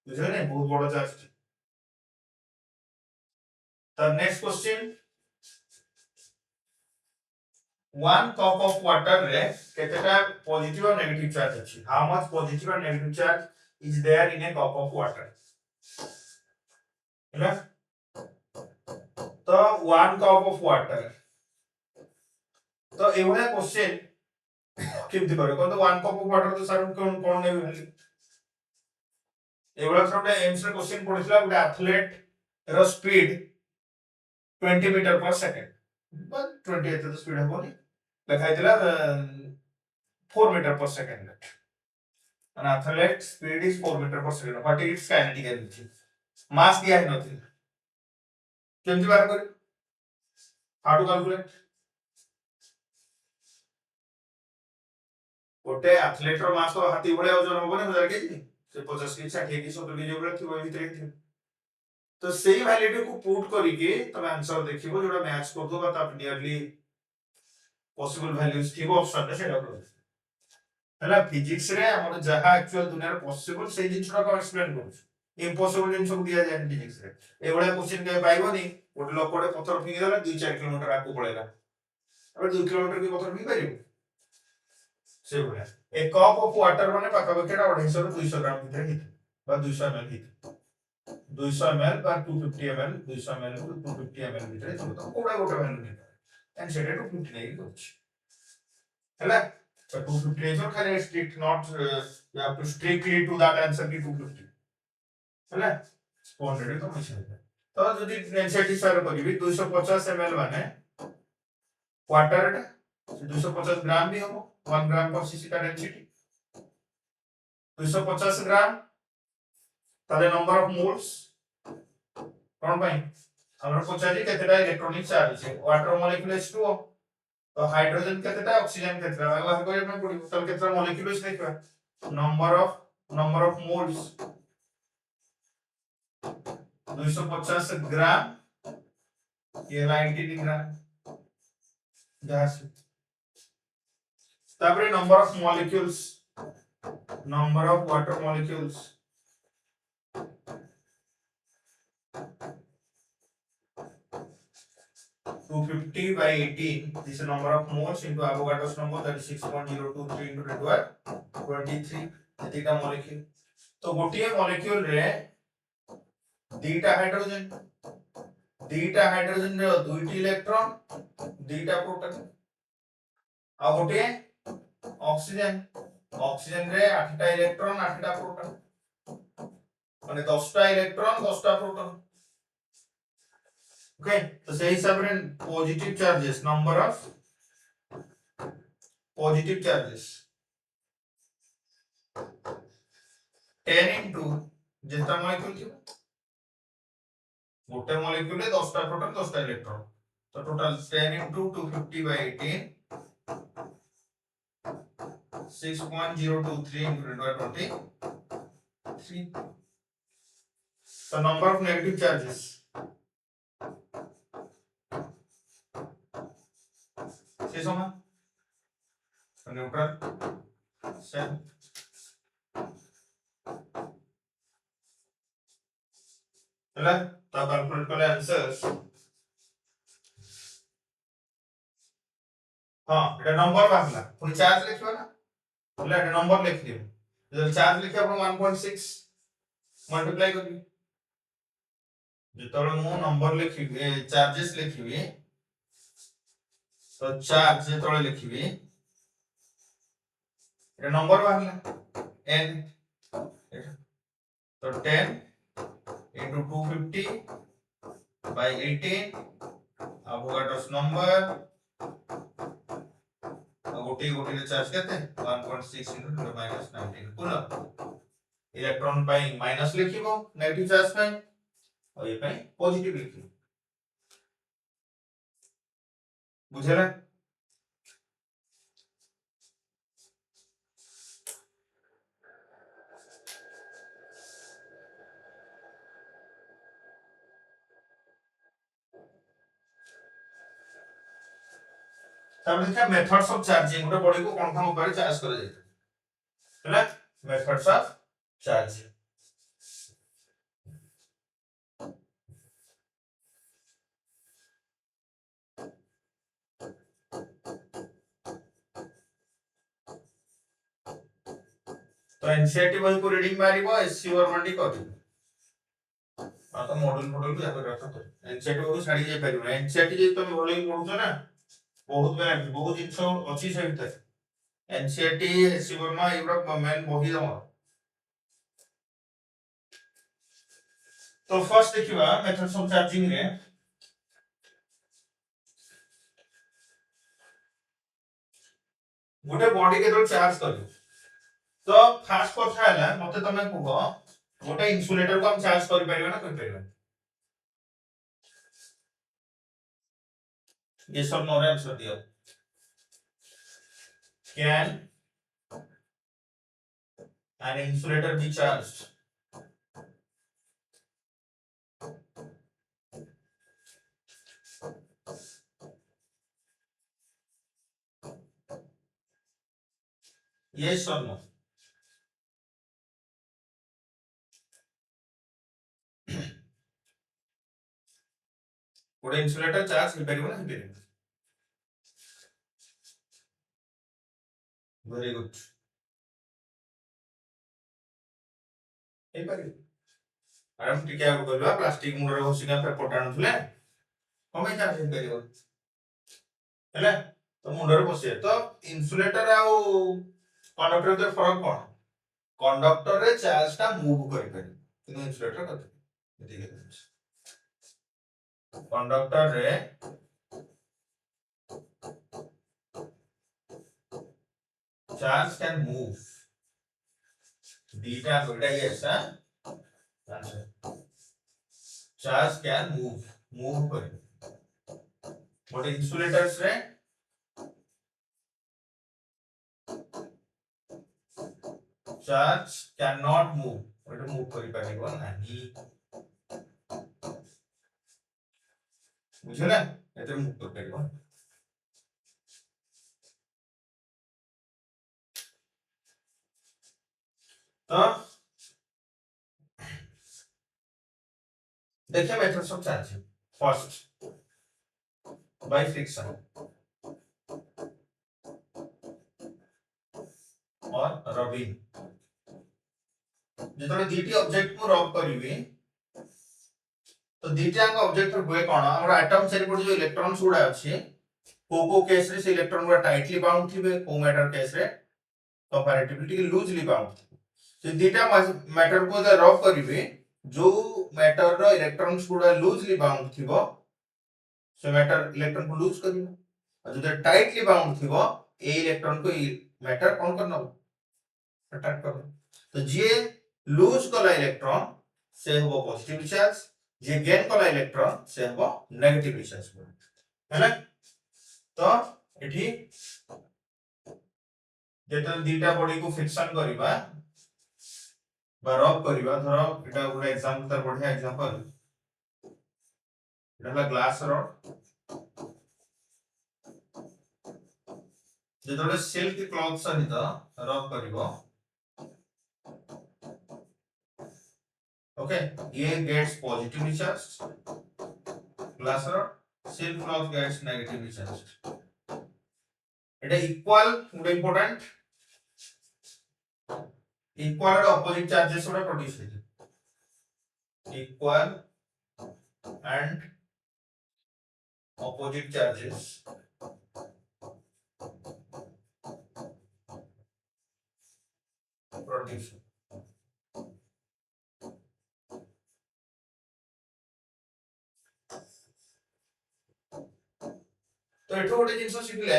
बुझले ने बहुत बड़ा charge the next question 1 cup of water रे केतेटा पॉजिटिव और नेगेटिव चार्ज अछि हाउ मच पॉजिटिव और negative charge is there in a cup of water हैना तो 1 कप ऑफ वाटर तो एवढा क्वेश्चन केमती करे कोन तो 1 कप ऑफ वाटर तो सर कोन कोन ने वैल्यू एवढा थोड़ा एम्स रे क्वेश्चन पढिसला गुटे एथलीट रो स्पीड 20 मीटर पर सेकंड बस 20 एते तो स्पीड होनी लिखाइतला 4 metre per second an athlete speed is 4 metre per second what is its kinetic energy mass दिया है नथिंग केमती बार करे हाउ टू कैलकुलेट गोटे एथलीट रो मास तो हाथी भले ओजन होबो ने 1000 केजी से 50 केजी 60 केजी 70 केजी भले थिबो भितरे थि तो सेही वैल्यू को पुट करिके तमे आंसर देखिबो जोडा मैच कर दो बता नियरली पॉसिबल वैल्यूज थिबो ऑप्शन रे सेटा करो हला फिजिक्स रे हमर जहा एक्चुअल दुनिया रे पॉसिबल सेही जिंसरा को एक्सप्लेन करू इम्पॉसिबल जिंस को दिया जाय फिजिक्स रे एवढा क्वेश्चन के पाइबोनी गोटे लोकड़े पत्थर फिंगी देला 2-4 किलोमीटर आकु पळेला अब 2 किलोमीटर की पत्थर फिंगी परिबो से भला ए कप ऑफ वाटर माने पाका बकेटा 250 ରୁ 200 ग्राम भितर हित बा 200 ml हित 200 ml বা 250 ml 200 ml 250 ml ভিতরে ଥିବ ତ କୋଉଟା ଗୋଟେ ଭ୍ୟାଲୁ ନେଇପାରିବ and ସେଟା 250 ନେଇକି କରୁଛି ହେଲା so 250 is ଖାଲି strict not you have to strictly to that answer ki 250 ହେଲା 400 ତ ମିଶା ହେଇଥାଏ ତ ଯଦି ଡେନ୍ସିଟି ହିସାବରେ କରିବି 250 ml ମାନେ क्वार्टर 250 ग्राम भी हो 1 ग्राम पर सीसी का डेंसिटी 250 ग्राम ताले नंबर ऑफ मोल्स कोन भाई हमर पचारी केतेटा इलेक्ट्रॉनिक चार्ज है वाटर मॉलिक्यूल H2O तो हाइड्रोजन केतेटा ऑक्सीजन केतेटा व्यवहार करे में पड़ी तो केतेटा मॉलिक्यूल्स देखबा नंबर ऑफ मोल्स 250 ग्राम ये 19 ग्राम जहां से तापर number of molecules number of water molecules 250 by 18 this is the number of moles into Avogadro's number that is 6.023 into 10 to power 23 एतिका molecule तो गोटिए molecule रे दीटा हाइड्रोजन रे दुईटी इलेक्ट्रॉन दीटा प्रोटॉन आ गोटिए oxygen रे 8टा electron 8टा proton माने 10टा electron 10टा proton okay तो सही हिसाब रे positive charges number of positive charges 10 into जितना मॉलिक्यूल थी गोटे मॉलिक्यूल रे 10टा प्रोटॉन 10टा इलेक्ट्रॉन तो total 10 into 250 by 18 6.023 into 10 by 23 so number of negative charges से समान न्यूट्रल सेल ହେଲା ତ କ୍ୟାଲକୁଲେଟ କଲେ आंसर्स हां एटा नंबर बाहला पुनी चार्ज लिखिबो ना बोले एटा नंबर लिख दियो जब चार्ज लिखिबो आपण 1.6 मल्टीप्लाई करबी जेतବେଳେ ମୁଁ नंबर लिखिबी चार्जेस लिखिबी तो चार्ज जेतବେଳେ लिखिबी एटा नंबर बाहला n तो 10 into 250 by 18 Avogadro's number गोटी रे चार्ज केते 1.6 into 10 minus 19 कूलम इलेक्ट्रॉन पाई माइनस लिखिबो नेगेटिव चार्ज पाई और ये पाई पॉजिटिव लिखिबो बुझला तब देखा मेथड्स ऑफ चार्जिंग गोटे बॉडी को कोन कोन उपाय चार्ज करा जाय हैला मेथड्स ऑफ चार्जिंग तो एनसीईआरटी बही को रीडिंग मारिबो एससी वर्मंडी कर आ तो मॉडल भी जाकर रखा तो एनसीईआरटी को छाड़ी जाय परिबो एनसीईआरटी जे तुम भले पढुछ ना बहुत जिंस अछि से भीतर NCERT SC Verma Europe main बही दम तो फर्स्ट देखिबा मेथड्स ऑफ चार्जिंग रे गोटे बॉडी के तो चार्ज करियो तो फास्ट कथा हैला मते तमे कहबो गोटे इंसुलेटर को हम चार्ज करि परिबो ना करि परिबो ये सब नो आंसर दियो can an insulator be charged yes or no गोटे इंसुलेटर चार्ज हो परिबो ना परिबो वेरी गुड हे परिबो आराम टिके आगु करबा प्लास्टिक मुंडरे घोषिका पेपर टाणुथले कमे चार्ज हे करियो हेले तो मुंडरे बसिए तो इन्सुलेटर आउ कंडक्टर के फरक कोन कंडक्टर रे चार्ज टा मूव करि पारे किंतु इन्सुलेटर करते ठीक है कंडक्टर रे चार्ज कैन मूव बीटा गोटा yes answer charge can move करे बट इंसुलेटर्स रे charge can not move but move करि पारिबो नाही बुझले एते मूव कर पारिबो तो देखिए methods of charging first by friction और रबिंग जेतले दीटी ऑब्जेक्ट को रब करिवे तो दीटा अंग ऑब्जेक्ट हुए कोन हमर एटम सेरिपट जो इलेक्ट्रॉन्स गुडा अछि को केस रे से इलेक्ट्रॉन गुडा टाइटली बाउंड थिबे को मैटर केस रे कंपैरेटिवली लूजली बाउंड से दीटा मैटर को रब करिवे जो मैटर रो इलेक्ट्रॉन्स गुडा लूजली बाउंड थिबो से मैटर इलेक्ट्रॉन को लूज करिवो और जो टाइटली बाउंड थिबो ए इलेक्ट्रॉन को मैटर कोन करनो अट्रैक्ट करनो तो जे लूज कला इलेक्ट्रॉन से हो पॉजिटिव चार्ज जे गेन कला इलेक्ट्रॉन से हो नेगेटिव चार्ज हैला तो एठी जेतन दीटा बॉडी को फ्रिक्शन करिबा बा रब करिबा धरो एटा गुडा एग्जांपल तर बढ़िया एग्जांपल एटा ग्लास रॉड जेतले सिल्क क्लॉथ सहित रब करिवो ओके ये gets positively charge glass rod silk cloth gets negatively charge एटा equal good important equal opposite charges गुडा प्रोड्यूस होते equal and opposite charges produce तो एठो गोटे जिंस शिखले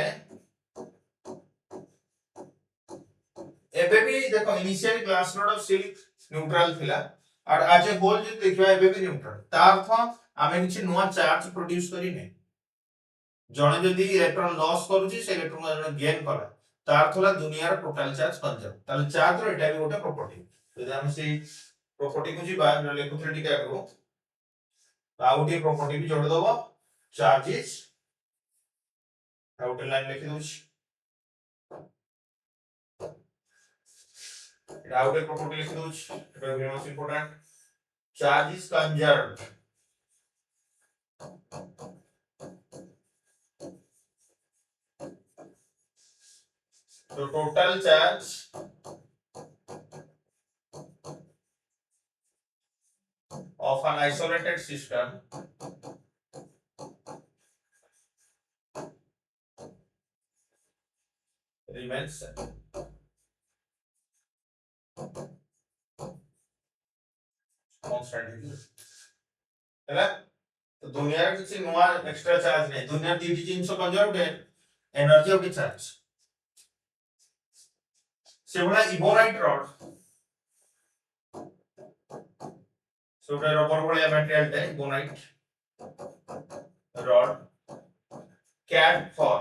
एबे भी देखो initial class node of silk neutral थिला और आज ए होल जे देखिबा एबे भी न्यूट्रल ता अर्थ आमे किछि नुवा चार्ज प्रोड्यूस करी ने जणे जदी इलेक्ट्रॉन लॉस करूची से इलेक्ट्रॉन जणे गेन करा तार थला दुनिया रे टोटल चार्ज कंजम ताले चार्ज रो एटा भी गोटे प्रॉपर्टी जदी हम से प्रॉपर्टी को जी बाहर लेखुथले टिका करू आउटी प्रॉपर्टी भी जोड़ दबो चार्जेस आउट लाइन लिखि दोछ आउट प्रॉपर्टी लिखि दोछ एटा very much important charge is conserved so total charge of an isolated system remains constant हैला तो दुनिया रे किछि नुवा एक्स्ट्रा चार्ज नै दुनिया दीटी since conserved energy of the charge सेवला इबोनाइट रॉड सोटा रबर भलिया मटेरियल टे ebonite rod cat fur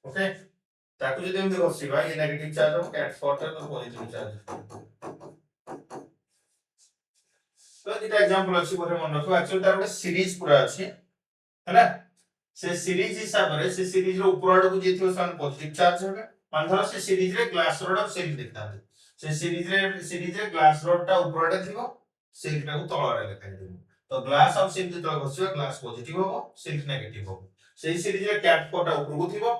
okay ताकू जदि हम देखो सिवा ये नेगेटिव चार्ज और कैट फॉर टा तो पॉजिटिव चार्ज तो दिटा एग्जांपल अछि बोरे मन रखो एक्चुअली तार ଗୋଟେ सीरीज पूरा अछि हैला से सीरीज हिसाब रे से सीरीज रो ऊपर आड़ को जेथियो सन पॉजिटिव चार्ज हेबे मान धरो से सीरीज रे ग्लास रॉड और सिल्क देखता से सीरीज रे ग्लास रॉड टा ऊपर आड़ थिबो सिल्क टा को तळ रे लेखा दिबो तो ग्लास और सिल्क जतो घसिबा ग्लास पॉजिटिव होबो सिल्क नेगेटिव होबो सेही सीरीज रे कैट फोर टा ऊपर को थिबो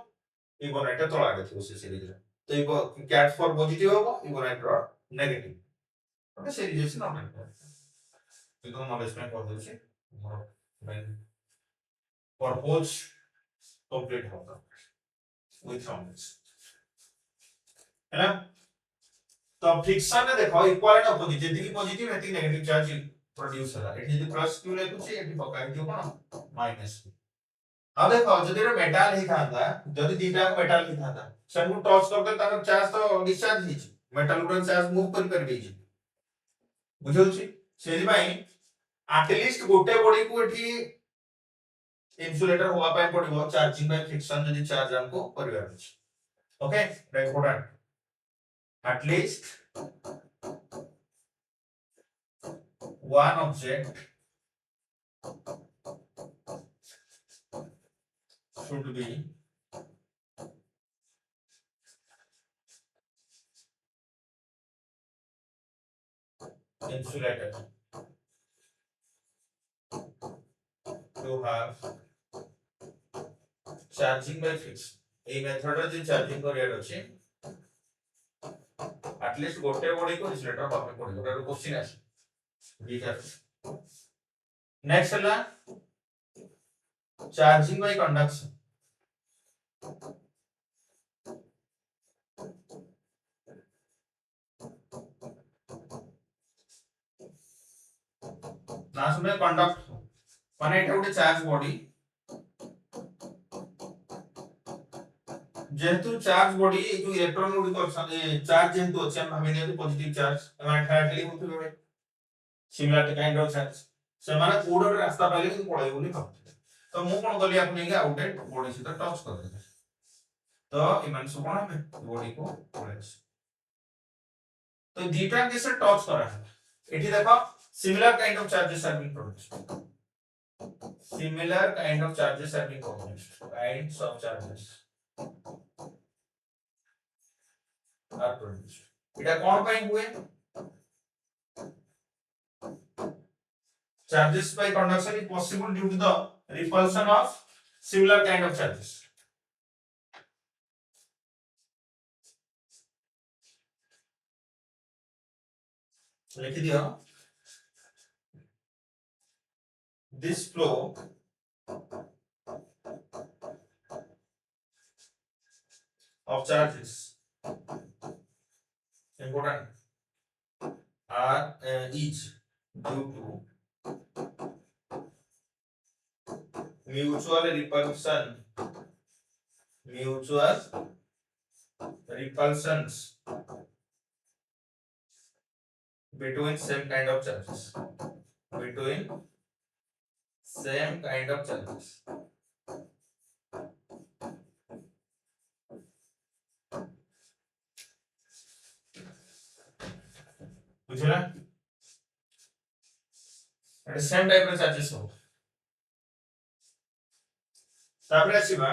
इबोनाइट टा तळ आड़ थिबो से सीरीज रे तो ये कैट फॉर पॉजिटिव होगा, ebonite rod negative. Okay series not important तो नॉलेज में कर दे छी पर्पस कंप्लीट होगा विथ नॉलेज है ना। तो फ्रिक्शन ने देखो इक्वल एंड अपोजिट जेति पॉजिटिव हेति नेगेटिव चार्ज प्रोड्यूस होला एठी जदि प्लस q लेखु छी एठी पकाइ दियो कोन माइनस q। अब देखो जदि रे मेटल ही थांता जदि दीटा मेटल ही थांता सबु टच करते तार चार्ज तो डिस्चार्ज ही छी मेटल उडन चार्ज मूव कर परबे छी बुझौ छी सेहि भाई एटलीस्ट गोटे बॉडी को एठी इंसुलेटर हुआ पाए पड़िबो चार्जिंग बाय फ्रिक्शन जदि चार्ज हमको परिवार छी। Okay important at least one object should be insulated to have charging by friction এই মেথডে যে চার্জিং করিয়ার আছে এটলিস্ট গোটে বডি को ইনসুলেটর পাবে পড়িব এটা কোশ্চেন আছে বুঝা। নেক্সট হলা চার্জিং বাই কন্ডাকশন না শুনে কন্ডাক্ট মানে এটা ଗୋଟେ চার্জ বডি जेहेतु चार्ज बॉडी जो इलेक्ट्रॉन गुडी को चार्ज जेहेतु अछि हम भाबे ने पॉजिटिव चार्ज एंटायरली होतबे सिमिलर काइंड ऑफ चार्ज से माने कोड रास्ता पाइले कि पळाइ बोली भाबते तो मु कोन गली आपने के आउटलेट बॉडी से टच कर दे तो इमान सु कोन हमें बॉडी को पळाइ तो दीटा के से टच करा है एठी देखो similar kind of charges are being produced similar kind of charges are being produced kinds of charges are produced এটা কোন পাই हुए charges by conduction is possible due to the repulsion of similar kind of charges लिख दिया this flow of charges important are each due to mutual repulsions between same kind of charges बुझला एटा same type रे charges हो तापरे आसीबा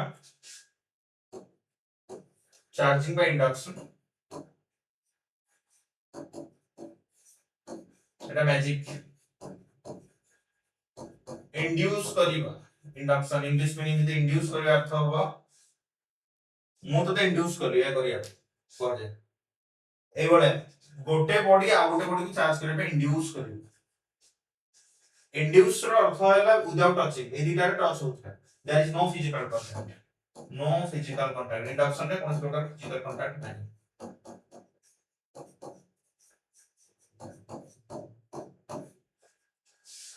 charging by induction Etah magic induce करिबा induction English meaning यदि induce करिबा अर्थ होबा मु तो इंड्यूस करिया कर दे ए बडे गोटे बॉडी आ गोटे बॉडी को चार्ज करे पे इंड्यूस करियो इंड्यूस रो अर्थ हैला विदाउट टचिंग ए दिटा रे टच होता है there is no physical contact induction रे कोन प्रकार फिजिकल कांटेक्ट नहीं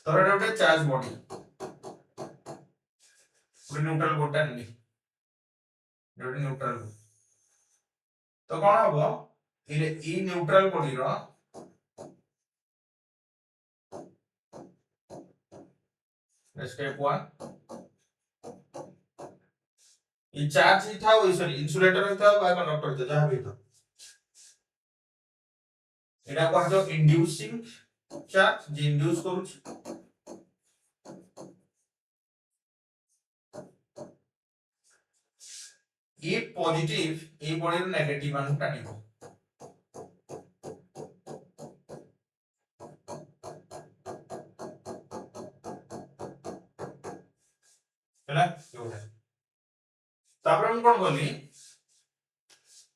तो एटा गोटे चार्ज बॉडी गोटे न्यूट्रल बोटा नहीं गोटे न्यूट्रल तो कोन हबो ई न्यूट्रल बॉडी रो स्टेप 1 ई चार्ज ही था वही सॉरी इंसुलेटर ही था बाय कंडक्टर था जहां भी था एटा को हजो इंड्यूसिंग चार्ज जे इंड्यूस करू ई पॉजिटिव ई बॉडी रो नेगेटिव मान टानिबो ହେଲା ତାପରେ ମୁଁ କଣ କଲି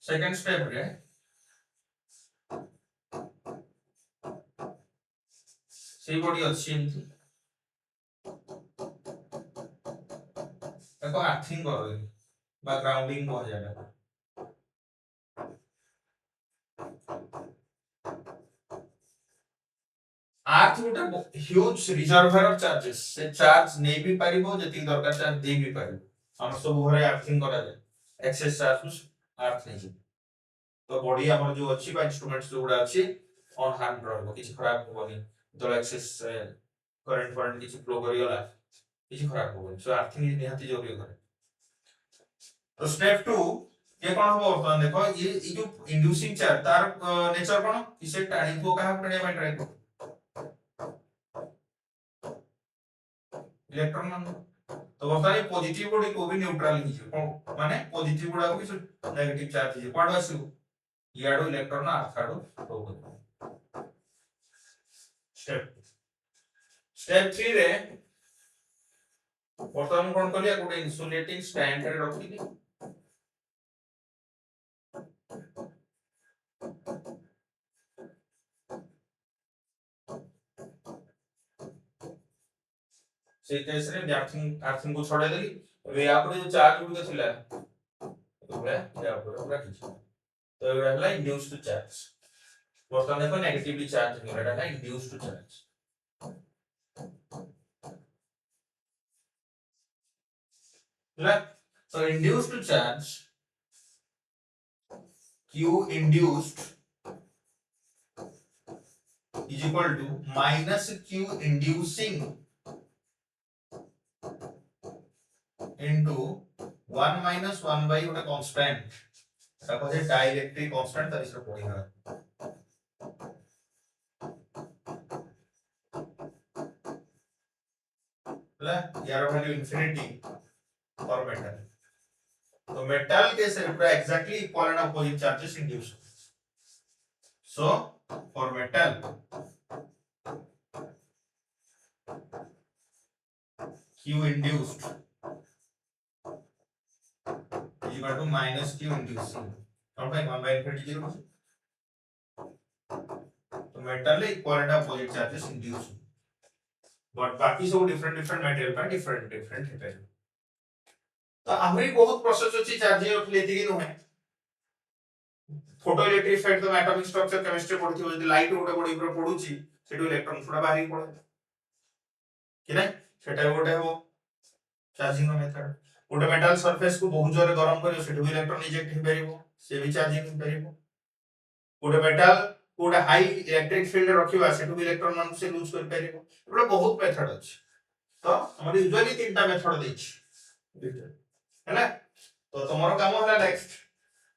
सेकंड स्टेप रे से बॉडी अच्छी एमती देखो आर्थिंग कर दे बा ग्राउंडिंग हो जाएगा अर्थ गोटे ह्यूज रिजर्वर ऑफ चार्जेस से चार्ज नै भी परिबो जति दरकार चार्ज दे भी परिबो हम सब घरे अर्थिंग करा जाय एक्सेस चार्ज अर्थ नै तो बॉडी हमर जो अछि बा इंस्ट्रूमेंट्स जो गुडा अछि ऑन हैंड रहबो किछ खराब होबनी तो एक्सेस करंट फरंट किछ फ्लो करियोला किछ खराब होबनी सो अर्थिंग निहाती जरूरी करे तो स्टेप 2 ये कोन हो बर्तमान देखो ये जो इंड्यूसिंग चार्ज तार नेचर कोन इसे टाणी को कहा पड़े बाय ट्राई इलेक्ट्रॉन मान तो बर्तमान पॉजिटिव बॉडी को भी न्यूट्रल ही छै माने पॉजिटिव गुडा को भी नेगेटिव चार्ज छै कोड आसु याडो इलेक्ट्रॉन अर्थ आडो हो स्टेप स्टेप 3 रे बर्तमान कोन कलिया गोटे इंसुलेटिंग स्टैंड रे रखी दी से केस रे अर्थिंग को छोड़े देली अब या पर जो चार्ज गुड थिला तो या पर रखी तो एटा हला इंड्यूस्ड चार्ज बर्तमान देखो नेगेटिवली चार्ज हो एटा इंड्यूस्ड चार्ज हला so induced charge q induced is equal to minus q inducing into 1 minus 1 by गोटे कांस्टेंट सपोज डाइलेक्ट्रिक कांस्टेंट त इसरो पड़ी है ला यार वैल्यू इंफिनिटी फॉर मेटल तो मेटल के से पूरा exactly equal and opposite charges induce so for metal q induced is equal to minus q inducing और भाई 1 by infinity 0 तो metal equal and opposite charges induce but बाकी सब different different material पर डिफरेंट डिफरेंट है तो हमरी बहुत प्रोसेस अछि चार्जिंग ऑफ लेती कि नुहे फोटो इलेक्ट्रिक इफेक्ट तो एटॉमिक स्ट्रक्चर केमिस्ट्री पढिथिबो जदि लाइट गोटे बॉडी पर पडुची सेटो इलेक्ट्रॉन थोड़ा बाहरी पड़े कि नै सेटा गोटे हो चार्जिंग मेथड गोटे मेटल सरफेस को बहुत जोरे गरम करियो सेटो इलेक्ट्रॉन इजेक्ट हे परिबो से भी चार्जिंग हो परिबो गोटे मेटल गोटे हाई इलेक्ट्रिक फील्ड रखिबा सेटो इलेक्ट्रॉन मान से लूज कर परिबो एबे बहुत मेथड अछि तो हमर यूजुअली तीनटा मेथड दैछि हैला तो तमरो काम होला नेक्स्ट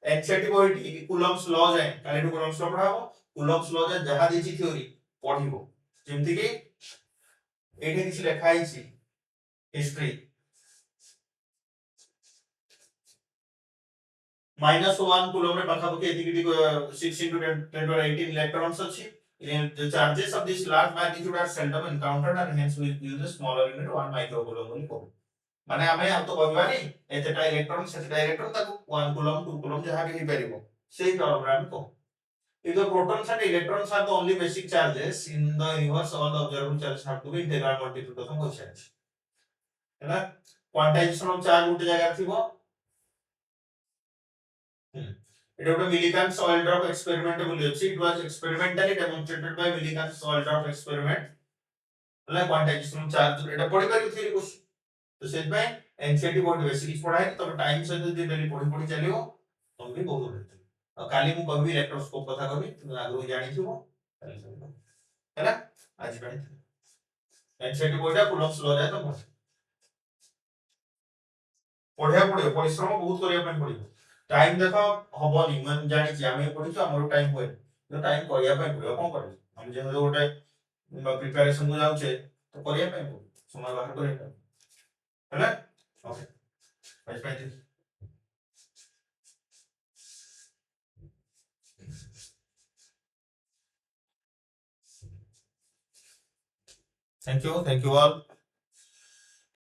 एनसीईआरटी बहिटी कूलम्स लॉ जाय काली कूलम्स लॉ पढाबो कूलम्स लॉ जा जहा दैछि थ्योरी पढिबो जेमति कि एठी किछ लेखा आइछि हिस्ट्री -1 कूलम रे पाखापखि एतिकिटी 6 into 10 to 18 electrons अछि the charges of this large magnitude are seldom encountered and hence we use a smaller unit 1 microcoulomb बोली को माने हमें हम तो कहबानी एतेटा इलेक्ट्रॉन सेटा इलेक्ट्रॉन ताको 1 कूलम 2 कूलम जहा भी परिबो सेही टर्म रे हम को if the protons and electrons are the only basic charges in the universe all the observable charges have to be integral multitude of charges हैला क्वांटाइजेशन ऑफ चार्ज उठे जागा थिबो it was a Millikan's oil drop experiment it was experimentally demonstrated by Millikan's oil drop experiment like quantization charge এটা পড়ি পারি theory cos তো set by NCERT বহুত বেশি কিছু পড়াই তবে টাইম সহিত যদি ডেলি পড়ি পড়ি চালিও তুমি ବି ବହୁତ ହେଇଥିବ ଆଉ କାଲି ମୁଁ କହିବି ଇଲେକ୍ଟ୍ରୋସ୍କୋପ କଥା କହିବି ତୁମେ ଆଗରୁ ଜାଣିଥିବ ହେଲା ଆଜି ପାଇଁ ଏନସିଇଆରଟି ବହିଟା କୁଲମ୍ସ ଲଅ ଯାଏ ତ ପଢିବା ପଡିବ ପରିଶ୍ରମ ବହୁତ କରିବା ପାଇଁ ପଡିବ टाइम देखो हबनी मन जानि छी आमे पढि छ हमरो टाइम होय तो टाइम करिया पे पड़ियो कोन करि हम जे गोटे प्रिपरेशन को जाउ छे तो करिया पे समय बाहर करिया पे हैला okay bye bye thank you all